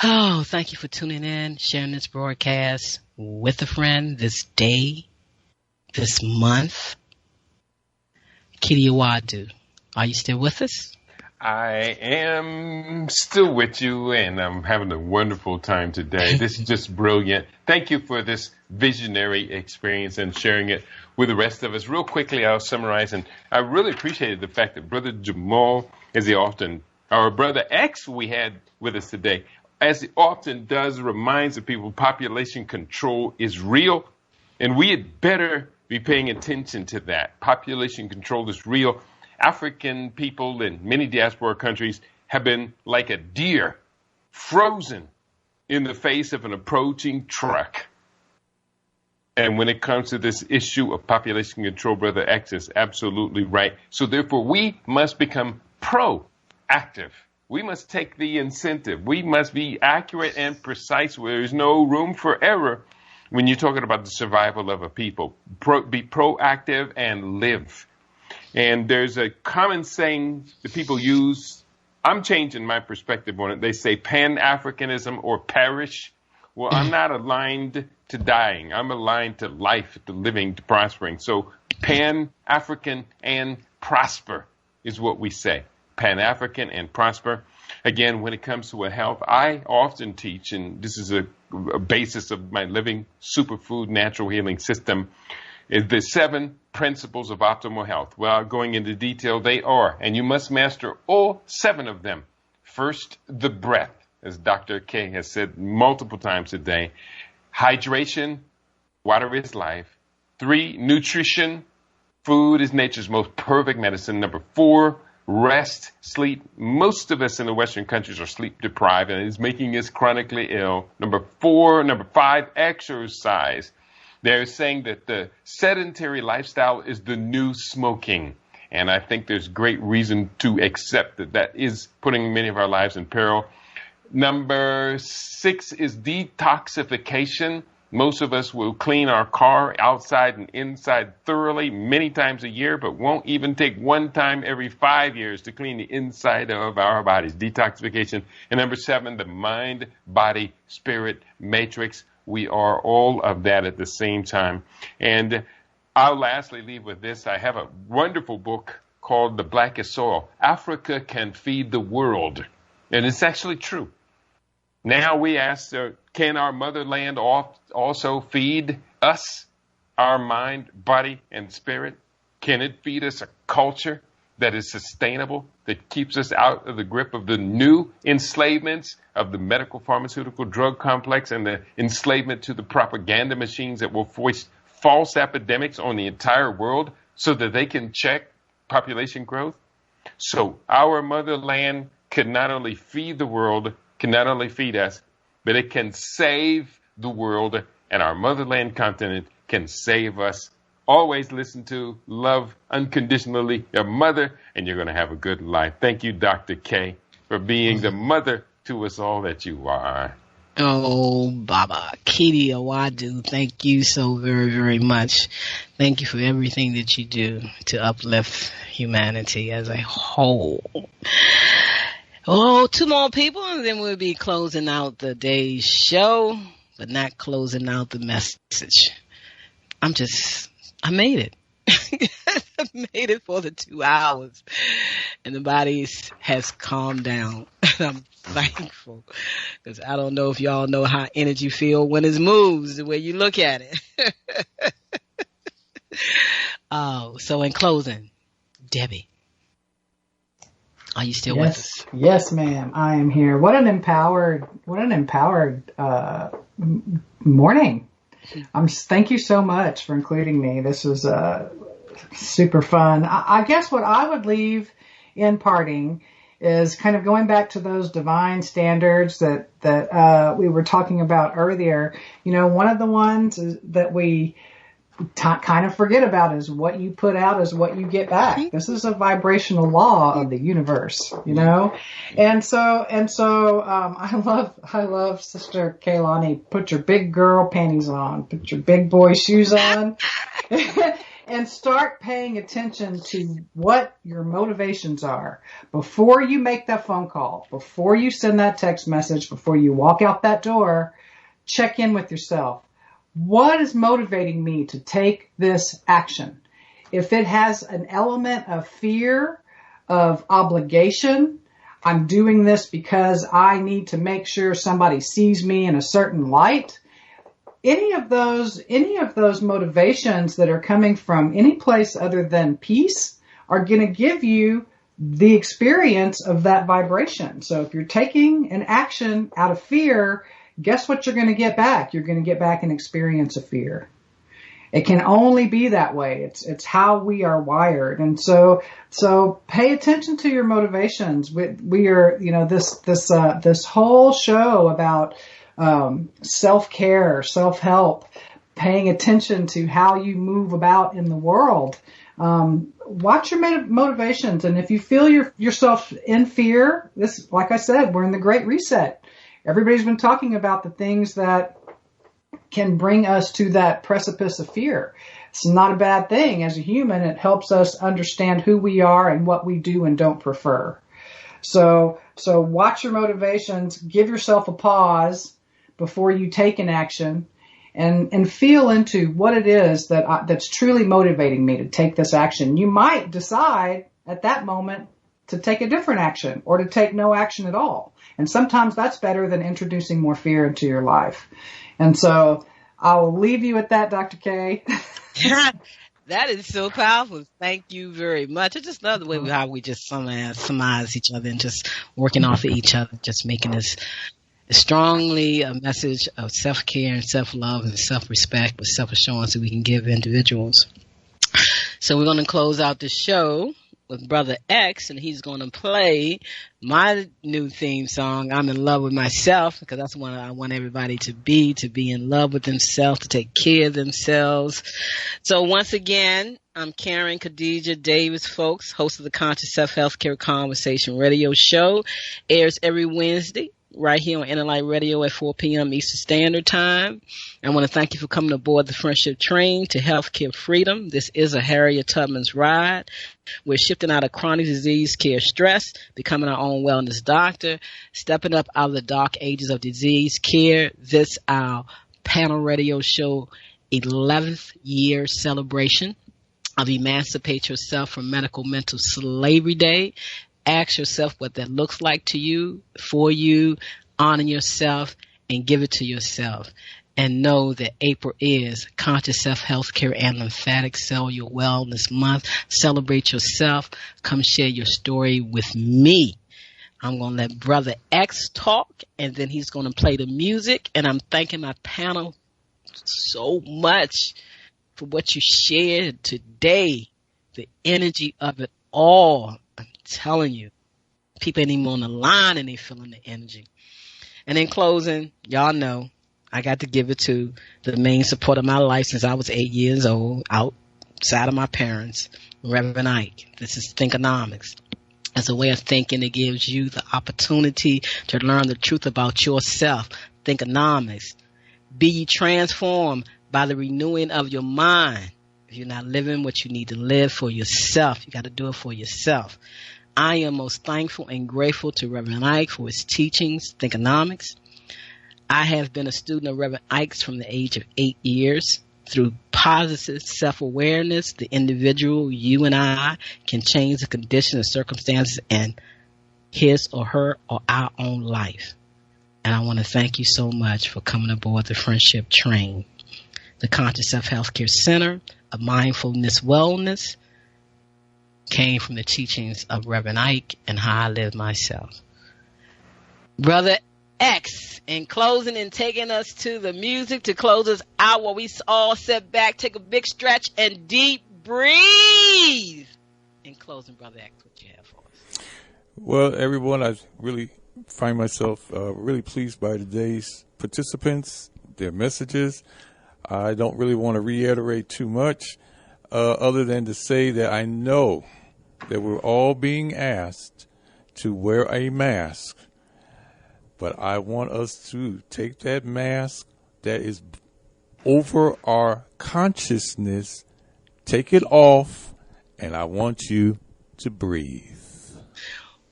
Oh, thank you for tuning in, sharing this broadcast with a friend this day, this month. Kitty Awadu, are you still with us? I am still with you, and I'm having a wonderful time today. This is just brilliant. Thank you for this visionary experience and sharing it with the rest of us. Real quickly, I'll summarize, and I really appreciated the fact that Brother Jamal, as he often, or Brother X we had with us today, as he often does, reminds the people population control is real, and we had better be paying attention to that. Population control is real. African people in many diaspora countries have been like a deer, frozen in the face of an approaching truck. And when it comes to this issue of population control, Brother X is absolutely right. So therefore, we must become proactive. We must take the incentive. We must be accurate and precise where there's no room for error when you're talking about the survival of a people. Be proactive and live. And there's a common saying that people use. I'm changing my perspective on it. They say Pan-Africanism or perish. Well, I'm not aligned to dying. I'm aligned to life, to living, to prospering. So Pan-African and prosper is what we say. Pan-African and prosper. Again, when it comes to health, I often teach, and this is a basis of my living superfood natural healing system, is the 7 principles of optimal health. Well, going into detail, they are, and you must master all 7 of them. First, the breath, as Dr. K has said multiple times today. Hydration, water is life. 3, nutrition, food is nature's most perfect medicine. Number 4, rest, sleep. Most of us in the Western countries are sleep deprived, and it's making us chronically ill. Number 5, exercise. They're saying that the sedentary lifestyle is the new smoking. And I think there's great reason to accept that that is putting many of our lives in peril. Number 6 is detoxification. Most of us will clean our car outside and inside thoroughly many times a year, but won't even take one time every 5 years to clean the inside of our bodies. Detoxification. And number 7, the mind, body, spirit matrix. We are all of that at the same time. And I'll lastly leave with this. I have a wonderful book called The Blackest Soil. Africa Can Feed the World. And it's actually true. Now we ask, can our motherland also feed us, our mind, body, and spirit? Can it feed us a culture that is sustainable, that keeps us out of the grip of the new enslavements of the medical, pharmaceutical, drug complex and the enslavement to the propaganda machines that will foist false epidemics on the entire world so that they can check population growth? So our motherland can not only feed the world, can not only feed us, but it can save the world, and our motherland continent can save us. Always listen to, love unconditionally your mother, and you're going to have a good life. Thank you, Dr. K, for being the mother to us all that you are. Oh, Baba, Kitty Awadu, thank you so very, very much. Thank you for everything that you do to uplift humanity as a whole. Oh, two more people, and then we'll be closing out the day's show, but not closing out the message. I made it. I made it for the 2 hours, and the body has calmed down. I'm thankful, because I don't know if y'all know how energy feel when it moves, the way you look at it. Oh, so in closing, Debbie, are you still with us? Yes, ma'am. I am here. What an empowered morning. Thank you so much for including me. This was super fun. I guess what I would leave in parting is kind of going back to those divine standards that we were talking about earlier. One of the ones that we kind of forget about is what you put out is what you get back. This is a vibrational law of the universe, and so I love Sister Kaylani. Put your big girl panties on, put your big boy shoes on, and start paying attention to what your motivations are before you make that phone call, before you send that text message, before you walk out that door. Check in with yourself. What is motivating me to take this action? If it has an element of fear, of obligation, I'm doing this because I need to make sure somebody sees me in a certain light. Any of those motivations that are coming from any place other than peace are going to give you the experience of that vibration. So if you're taking an action out of fear, guess what you're going to get back? You're going to get back an experience of fear. It can only be that way. It's how we are wired. And so pay attention to your motivations. We are, this whole show about self-care, self-help, paying attention to how you move about in the world. Watch your motivations. And if you feel yourself in fear, this, like I said, we're in the Great Reset. Everybody's been talking about the things that can bring us to that precipice of fear. It's not a bad thing. As a human, it helps us understand who we are and what we do and don't prefer. So watch your motivations, give yourself a pause before you take an action, and feel into what it is that's truly motivating me to take this action. You might decide at that moment to take a different action or to take no action at all. And sometimes that's better than introducing more fear into your life. And so I'll leave you at that, Dr. K. That is so powerful. Thank you very much. I just love the way how we just surmise each other and just working off of each other, just making this strongly a message of self-care and self-love and self-respect with self-assurance that we can give individuals. So we're going to close out the show with Brother X, and he's going to play my new theme song, I'm in Love with Myself, because that's what I want everybody to be in love with themselves, to take care of themselves. So once again, I'm Karen Khadijah Davis-Foulks, host of the Conscious Self Healthcare Conversation radio show. Airs every Wednesday right here on Interlight Radio at 4 p.m. Eastern Standard Time. I want to thank you for coming aboard the Friendship Train to Healthcare Freedom. This is a Harriet Tubman's ride. We're shifting out of chronic disease care stress, becoming our own wellness doctor, stepping up out of the dark ages of disease care. This our panel radio show 11th year celebration of Emancipate Yourself from Medical Mental Slavery Day. Ask yourself what that looks like to you, for you, honor yourself, and give it to yourself. And know that April is Conscious Self Healthcare and Lymphatic Cellular Wellness Month. Celebrate yourself. Come share your story with me. I'm going to let Brother X talk, and then he's going to play the music. And I'm thanking my panel so much for what you shared today, the energy of it all. I'm telling you, people ain't even on the line and they feeling the energy. And in closing, y'all know I got to give it to the main support of my life since I was 8 years old, outside of my parents, Reverend Ike. This is Thinkonomics. As a way of thinking, it gives you the opportunity to learn the truth about yourself. Thinkonomics. Be ye transformed by the renewing of your mind. If you're not living what you need to live for yourself, you got to do it for yourself. I am most thankful and grateful to Reverend Ike for his teachings, Thinkonomics. I have been a student of Reverend Ike's from the age of 8 years. Through positive self-awareness, the individual, you and I, can change the conditions and circumstances in his or her or our own life. And I want to thank you so much for coming aboard the Friendship Train. The Conscious Self Healthcare Center of Mindfulness Wellness came from the teachings of Reverend Ike and how I live myself. Brother X, in closing and taking us to the music to close us out, while we all sit back, take a big stretch and deep breathe. In closing, Brother X, what you have for us? Well, everyone, I really find myself really pleased by today's participants, their messages. I don't really want to reiterate too much other than to say that I know that we're all being asked to wear a mask, but I want us to take that mask that is over our consciousness, take it off, and I want you to breathe.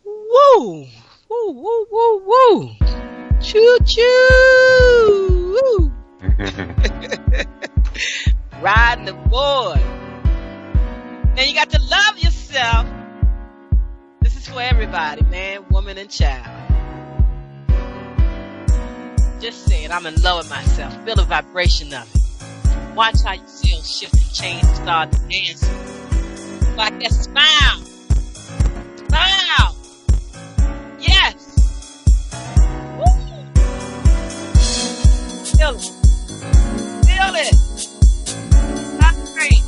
Woo! Woo, woo, woo, woo! Choo choo! Woo! Riding the board. And you got to love yourself. This is for everybody, man, woman, and child. Just say it, I'm in love with myself. Feel the vibration of it. Watch how your cells shift and change and start to dance. Like that smile. Smile. Yes. Woo. Feel it. Feel it. Not great.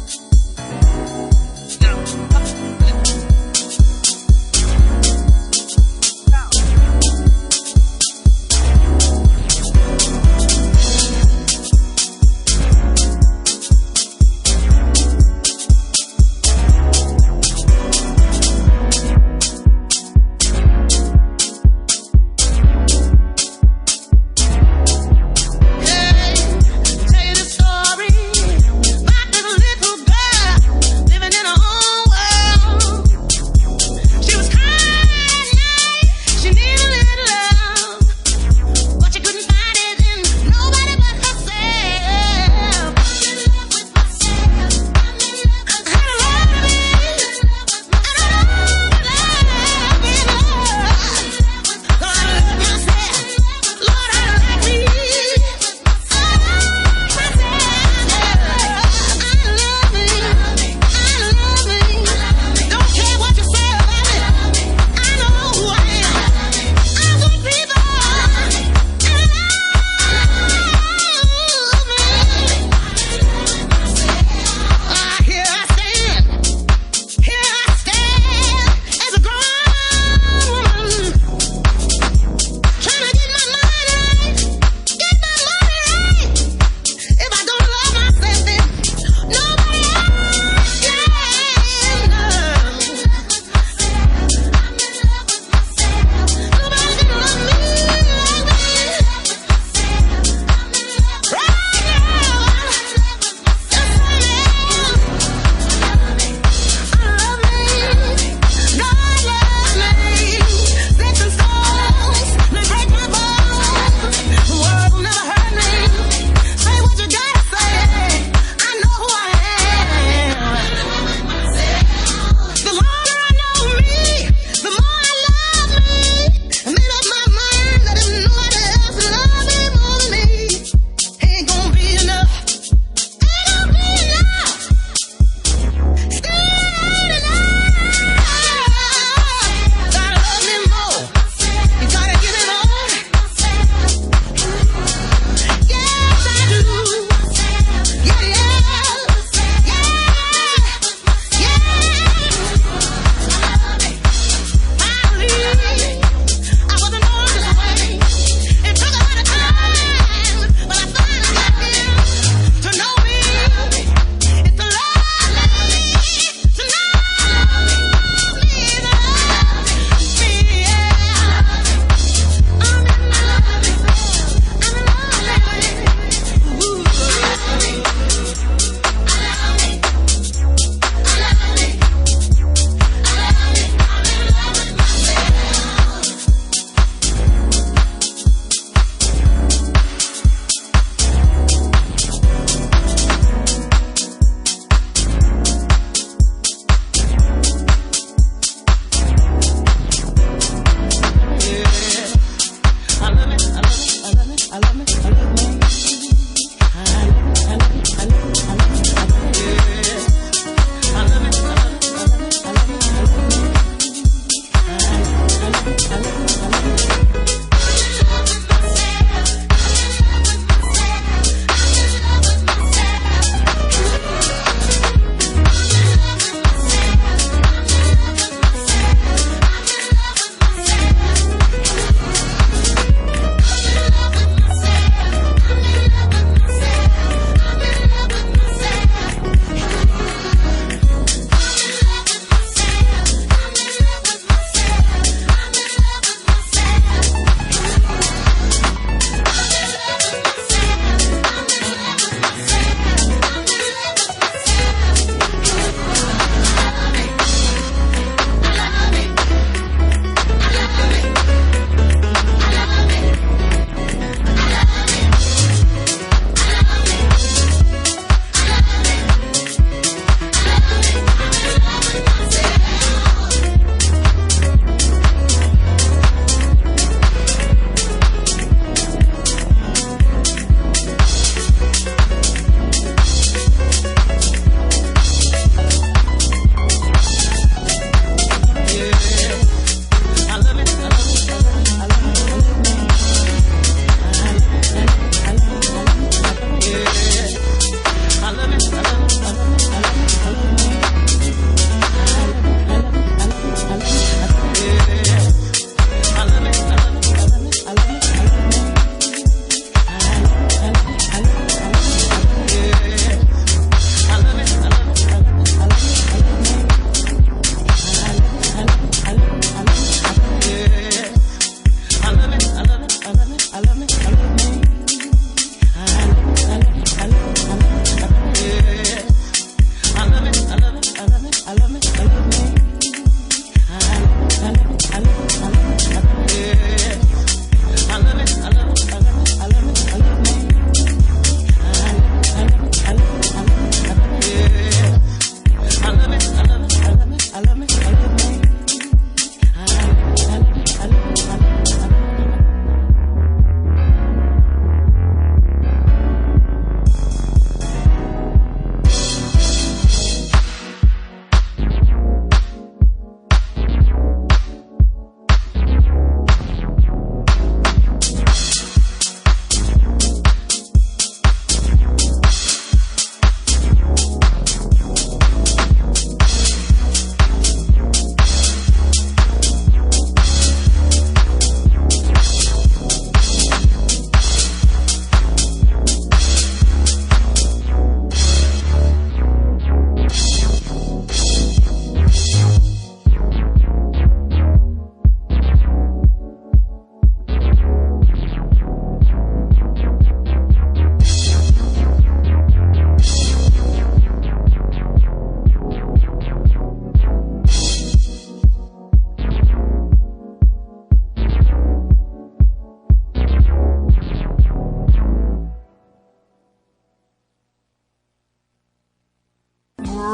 Hey,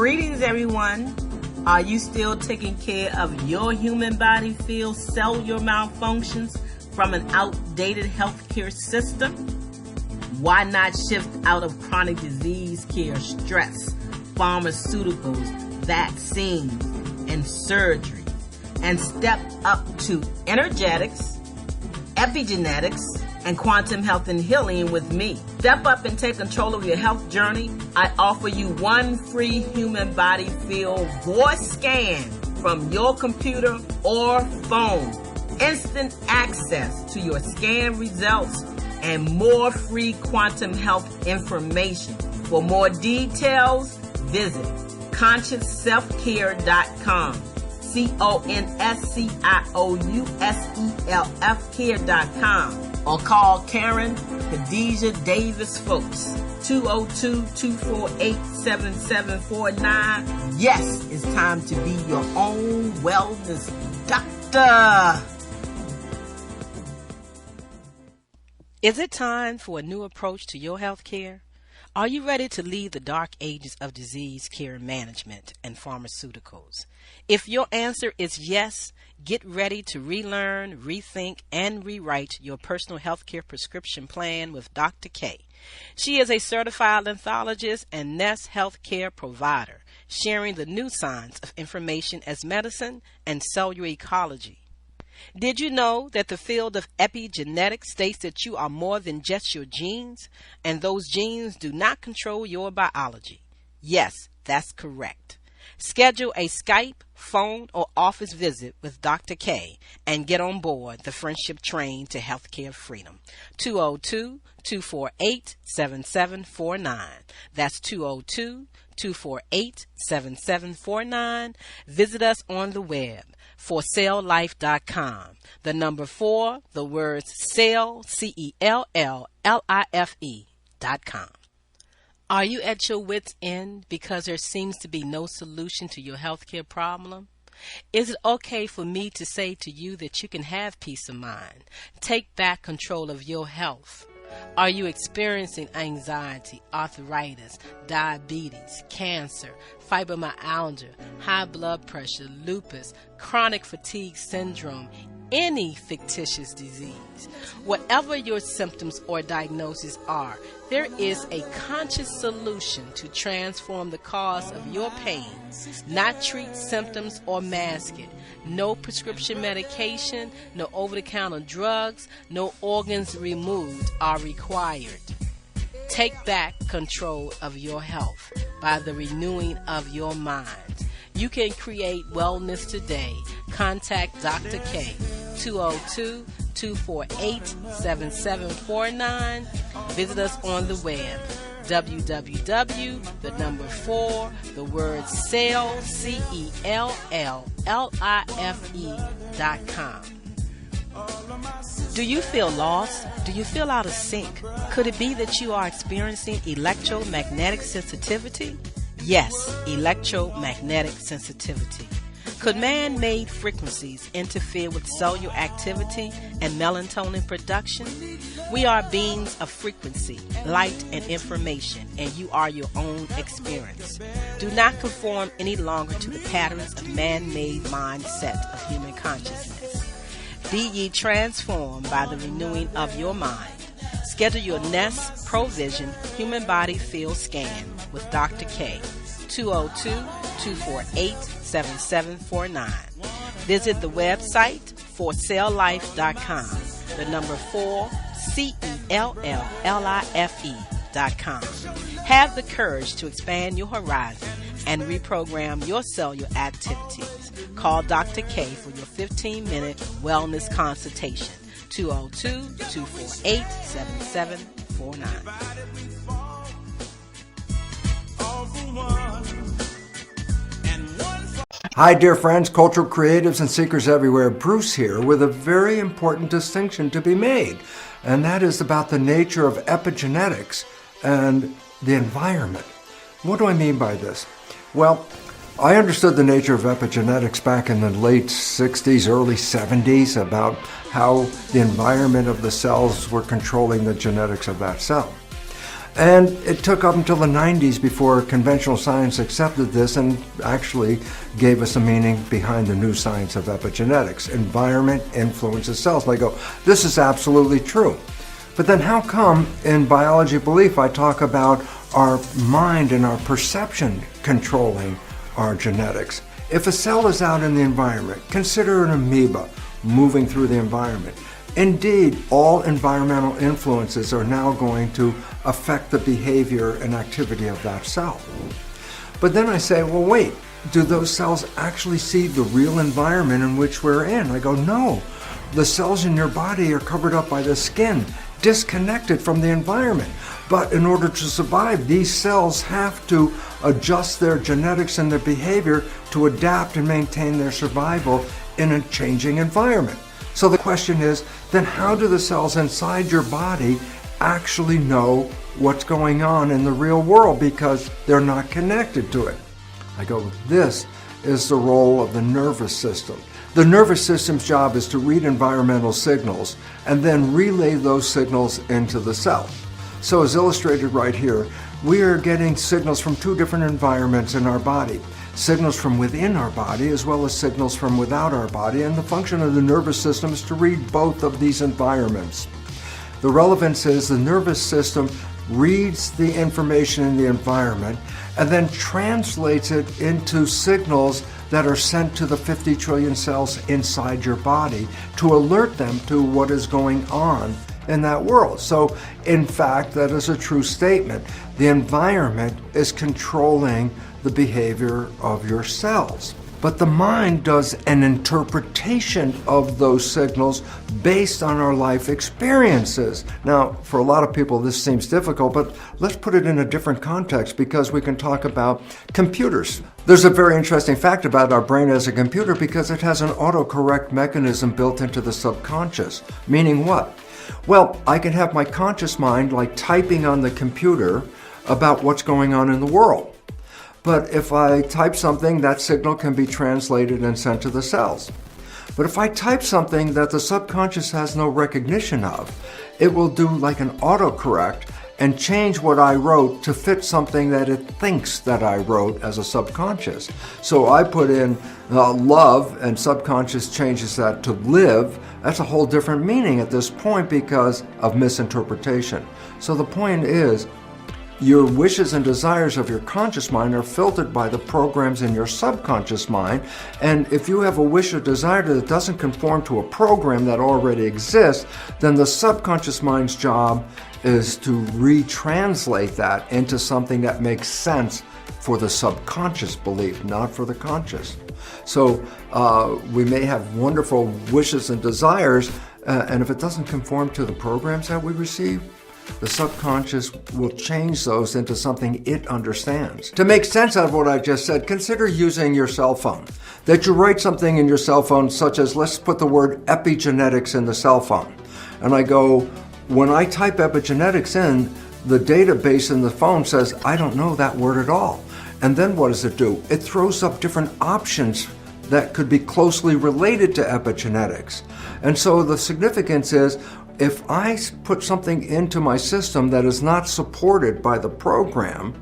Greetings, everyone. Are you still taking care of your human body field cellular malfunctions from an outdated healthcare system? Why not shift out of chronic disease care, stress, pharmaceuticals, vaccines, and surgery, and step up to energetics, epigenetics, and quantum health and healing with me? Step up and take control of your health journey. I offer you one free human body field voice scan from your computer or phone, instant access to your scan results, and more free quantum health information. For more details, visit consciousselfcare.com. CONSCIOUSELF care.com. Or call Karen Khadijah Davis-Foulks, 202-248-7749. Yes, it's time to be your own wellness doctor. Is it time for a new approach to your health care? Are you ready to leave the dark ages of disease care management and pharmaceuticals? If your answer is yes, get ready to relearn, rethink, and rewrite your personal healthcare prescription plan with Dr. K. She is a certified lymphologist and Nest healthcare provider, sharing the new science of information as medicine and cellular ecology. Did you know that the field of epigenetics states that you are more than just your genes, and those genes do not control your biology? Yes, that's correct. Schedule a Skype, phone, or office visit with Dr. K and get on board the friendship train to healthcare freedom. 202-248-7749. That's 202-248-7749. Visit us on the web, forcelllife.com. The number 4, the words cell, CELLLIFE.com. Are you at your wit's end because there seems to be no solution to your healthcare problem? Is it okay for me to say to you that you can have peace of mind? Take back control of your health. Are you experiencing anxiety, arthritis, diabetes, cancer, fibromyalgia, high blood pressure, lupus, chronic fatigue syndrome, any fictitious disease? Whatever your symptoms or diagnoses are, there is a conscious solution to transform the cause of your pain, not treat symptoms or mask it. No prescription medication, no over-the-counter drugs, no organs removed are required. Take back control of your health by the renewing of your mind. You can create wellness today. Contact Dr. K, 202-248-7749. Visit us on the web, www.celllife.com. Do you feel lost? Do you feel out of sync? Could it be that you are experiencing electromagnetic sensitivity? Yes, electromagnetic sensitivity. Could man-made frequencies interfere with cellular activity and melatonin production? We are beings of frequency, light, and information, and you are your own experience. Do not conform any longer to the patterns of man-made mindset of human consciousness. Be ye transformed by the renewing of your mind. Schedule your Nest Provision Human Body Field Scan with Dr. K, 202-248-7749. Visit the website forcelllife.com, the number 4, CELLLIFE.com. Have the courage to expand your horizon and reprogram your cellular activities. Call Dr. K for your 15-minute wellness consultation. 202-248-7749. Hi, dear friends, cultural creatives and seekers everywhere. Bruce here with a very important distinction to be made, and that is about the nature of epigenetics and the environment. What do I mean by this? Well, I understood the nature of epigenetics back in the late 60s, early 70s, about how the environment of the cells were controlling the genetics of that cell. And it took up until the 90s before conventional science accepted this and actually gave us a meaning behind the new science of epigenetics. Environment influences cells. And I go, this is absolutely true. But then how come in biology belief I talk about our mind and our perception controlling our genetics? If a cell is out in the environment, consider an amoeba moving through the environment. Indeed, all environmental influences are now going to affect the behavior and activity of that cell. But then I say, well, wait, do those cells actually see the real environment in which we're in? I go, no. The cells in your body are covered up by the skin, disconnected from the environment. But in order to survive, these cells have to adjust their genetics and their behavior to adapt and maintain their survival in a changing environment. So the question is, then how do the cells inside your body actually know what's going on in the real world because they're not connected to it? I go, this is the role of the nervous system. The nervous system's job is to read environmental signals and then relay those signals into the cell. So as illustrated right here, we are getting signals from two different environments in our body. Signals from within our body as well as signals from without our body, and the function of the nervous system is to read both of these environments. The relevance is the nervous system reads the information in the environment and then translates it into signals that are sent to the 50 trillion cells inside your body to alert them to what is going on in that world. So, in fact, that is a true statement. The environment is controlling the behavior of your cells. But the mind does an interpretation of those signals based on our life experiences. Now, for a lot of people, this seems difficult, but let's put it in a different context because we can talk about computers. There's a very interesting fact about our brain as a computer because it has an autocorrect mechanism built into the subconscious. Meaning what? Well, I can have my conscious mind like typing on the computer about what's going on in the world. But if I type something, that signal can be translated and sent to the cells. But if I type something that the subconscious has no recognition of, it will do like an autocorrect and change what I wrote to fit something that it thinks that I wrote as a subconscious. So I put in love and subconscious changes that to live. That's a whole different meaning at this point because of misinterpretation. So the point is, your wishes and desires of your conscious mind are filtered by the programs in your subconscious mind. And if you have a wish or desire that doesn't conform to a program that already exists, then the subconscious mind's job is to retranslate that into something that makes sense for the subconscious belief, not for the conscious. So we may have wonderful wishes and desires, and if it doesn't conform to the programs that we receive, the subconscious will change those into something it understands. To make sense out of what I just said, consider using your cell phone. That you write something in your cell phone such as, let's put the word epigenetics in the cell phone. And I go, when I type epigenetics in, the database in the phone says, I don't know that word at all. And then what does it do? It throws up different options that could be closely related to epigenetics. And so the significance is, if I put something into my system that is not supported by the program,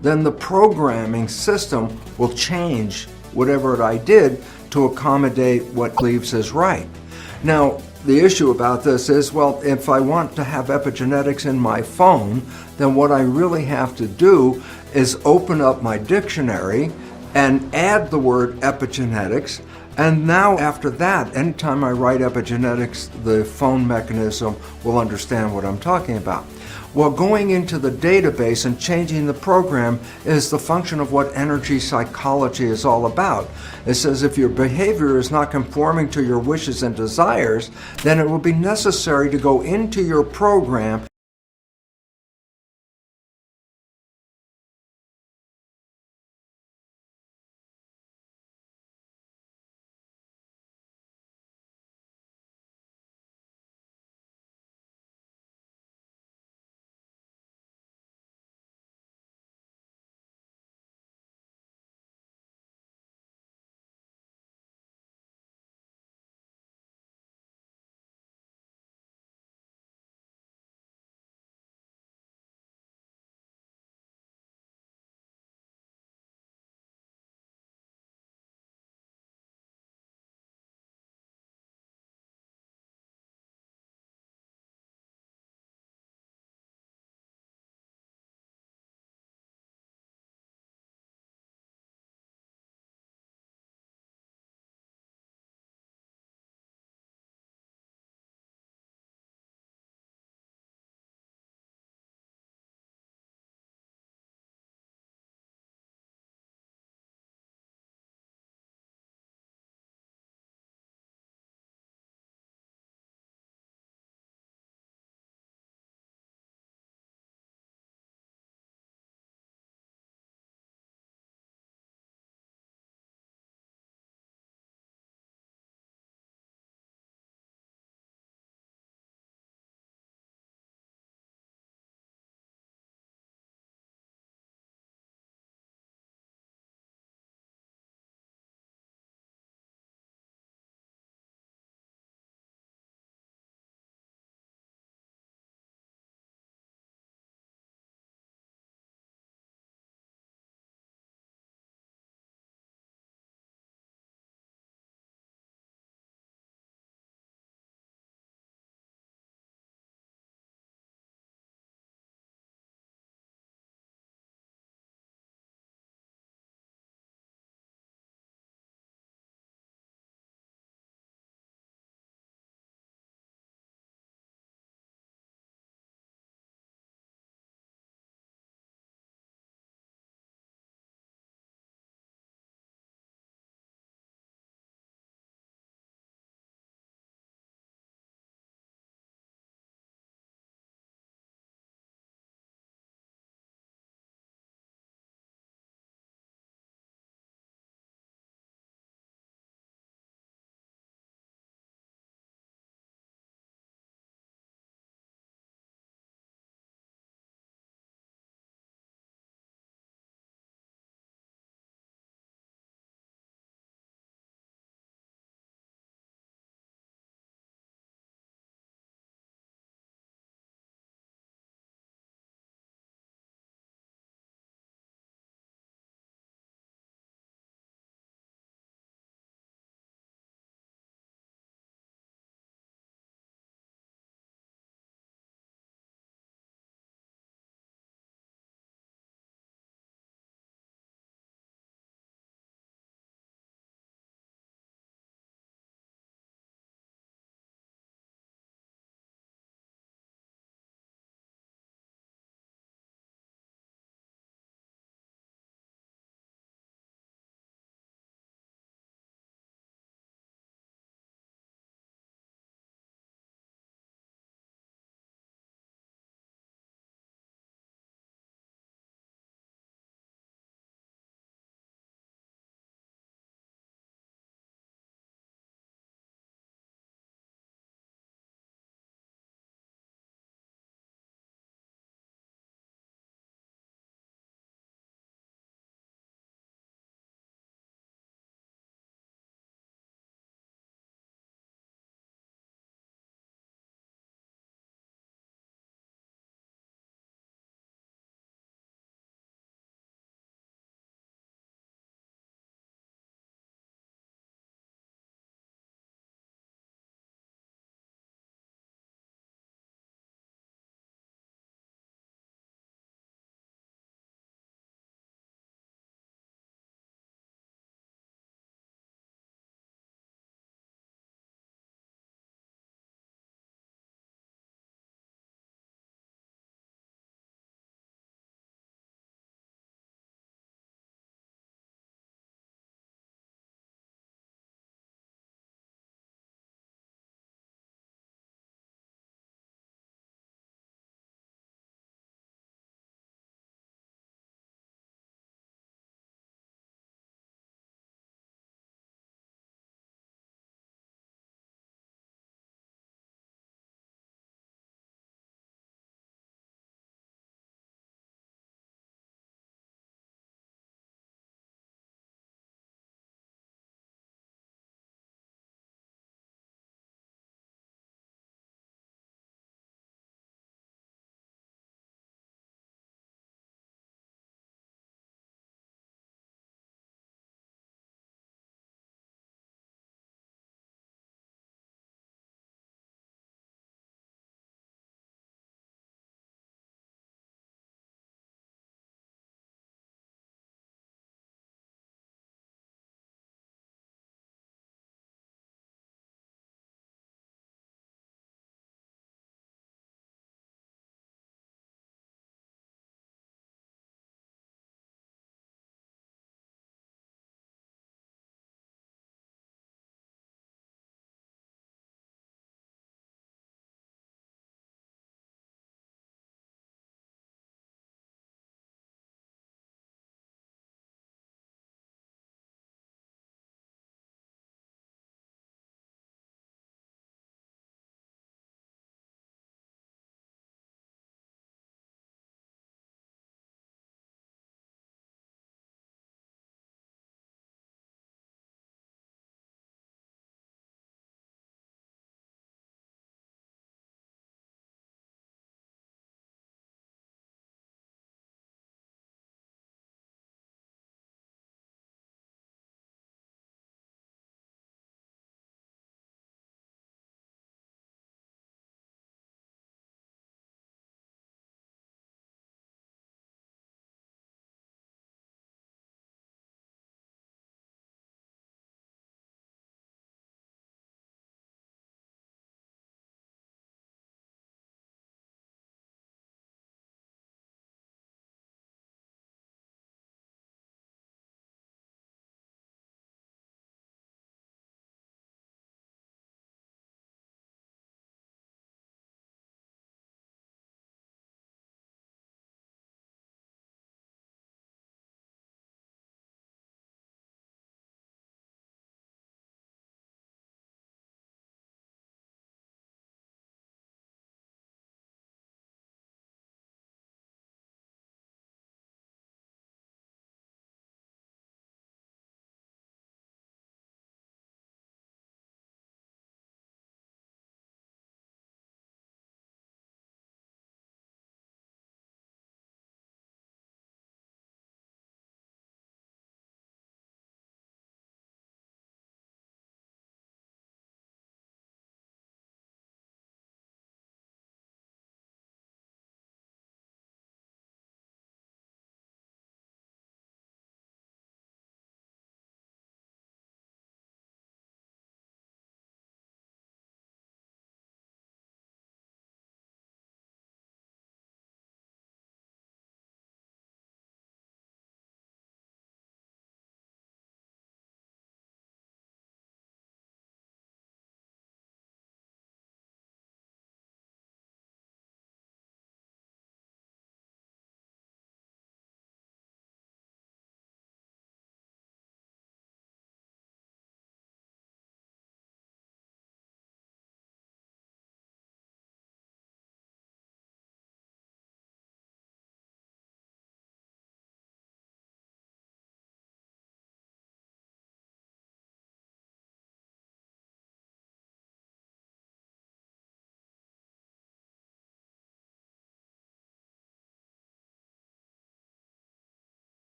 then the programming system will change whatever I did to accommodate what believes is right. Now, the issue about this is, well, if I want to have epigenetics in my phone, then what I really have to do is open up my dictionary and add the word epigenetics. And now after that, anytime I write epigenetics, the phone mechanism will understand what I'm talking about. Well, going into the database and changing the program is the function of what energy psychology is all about. It says if your behavior is not conforming to your wishes and desires, then it will be necessary to go into your program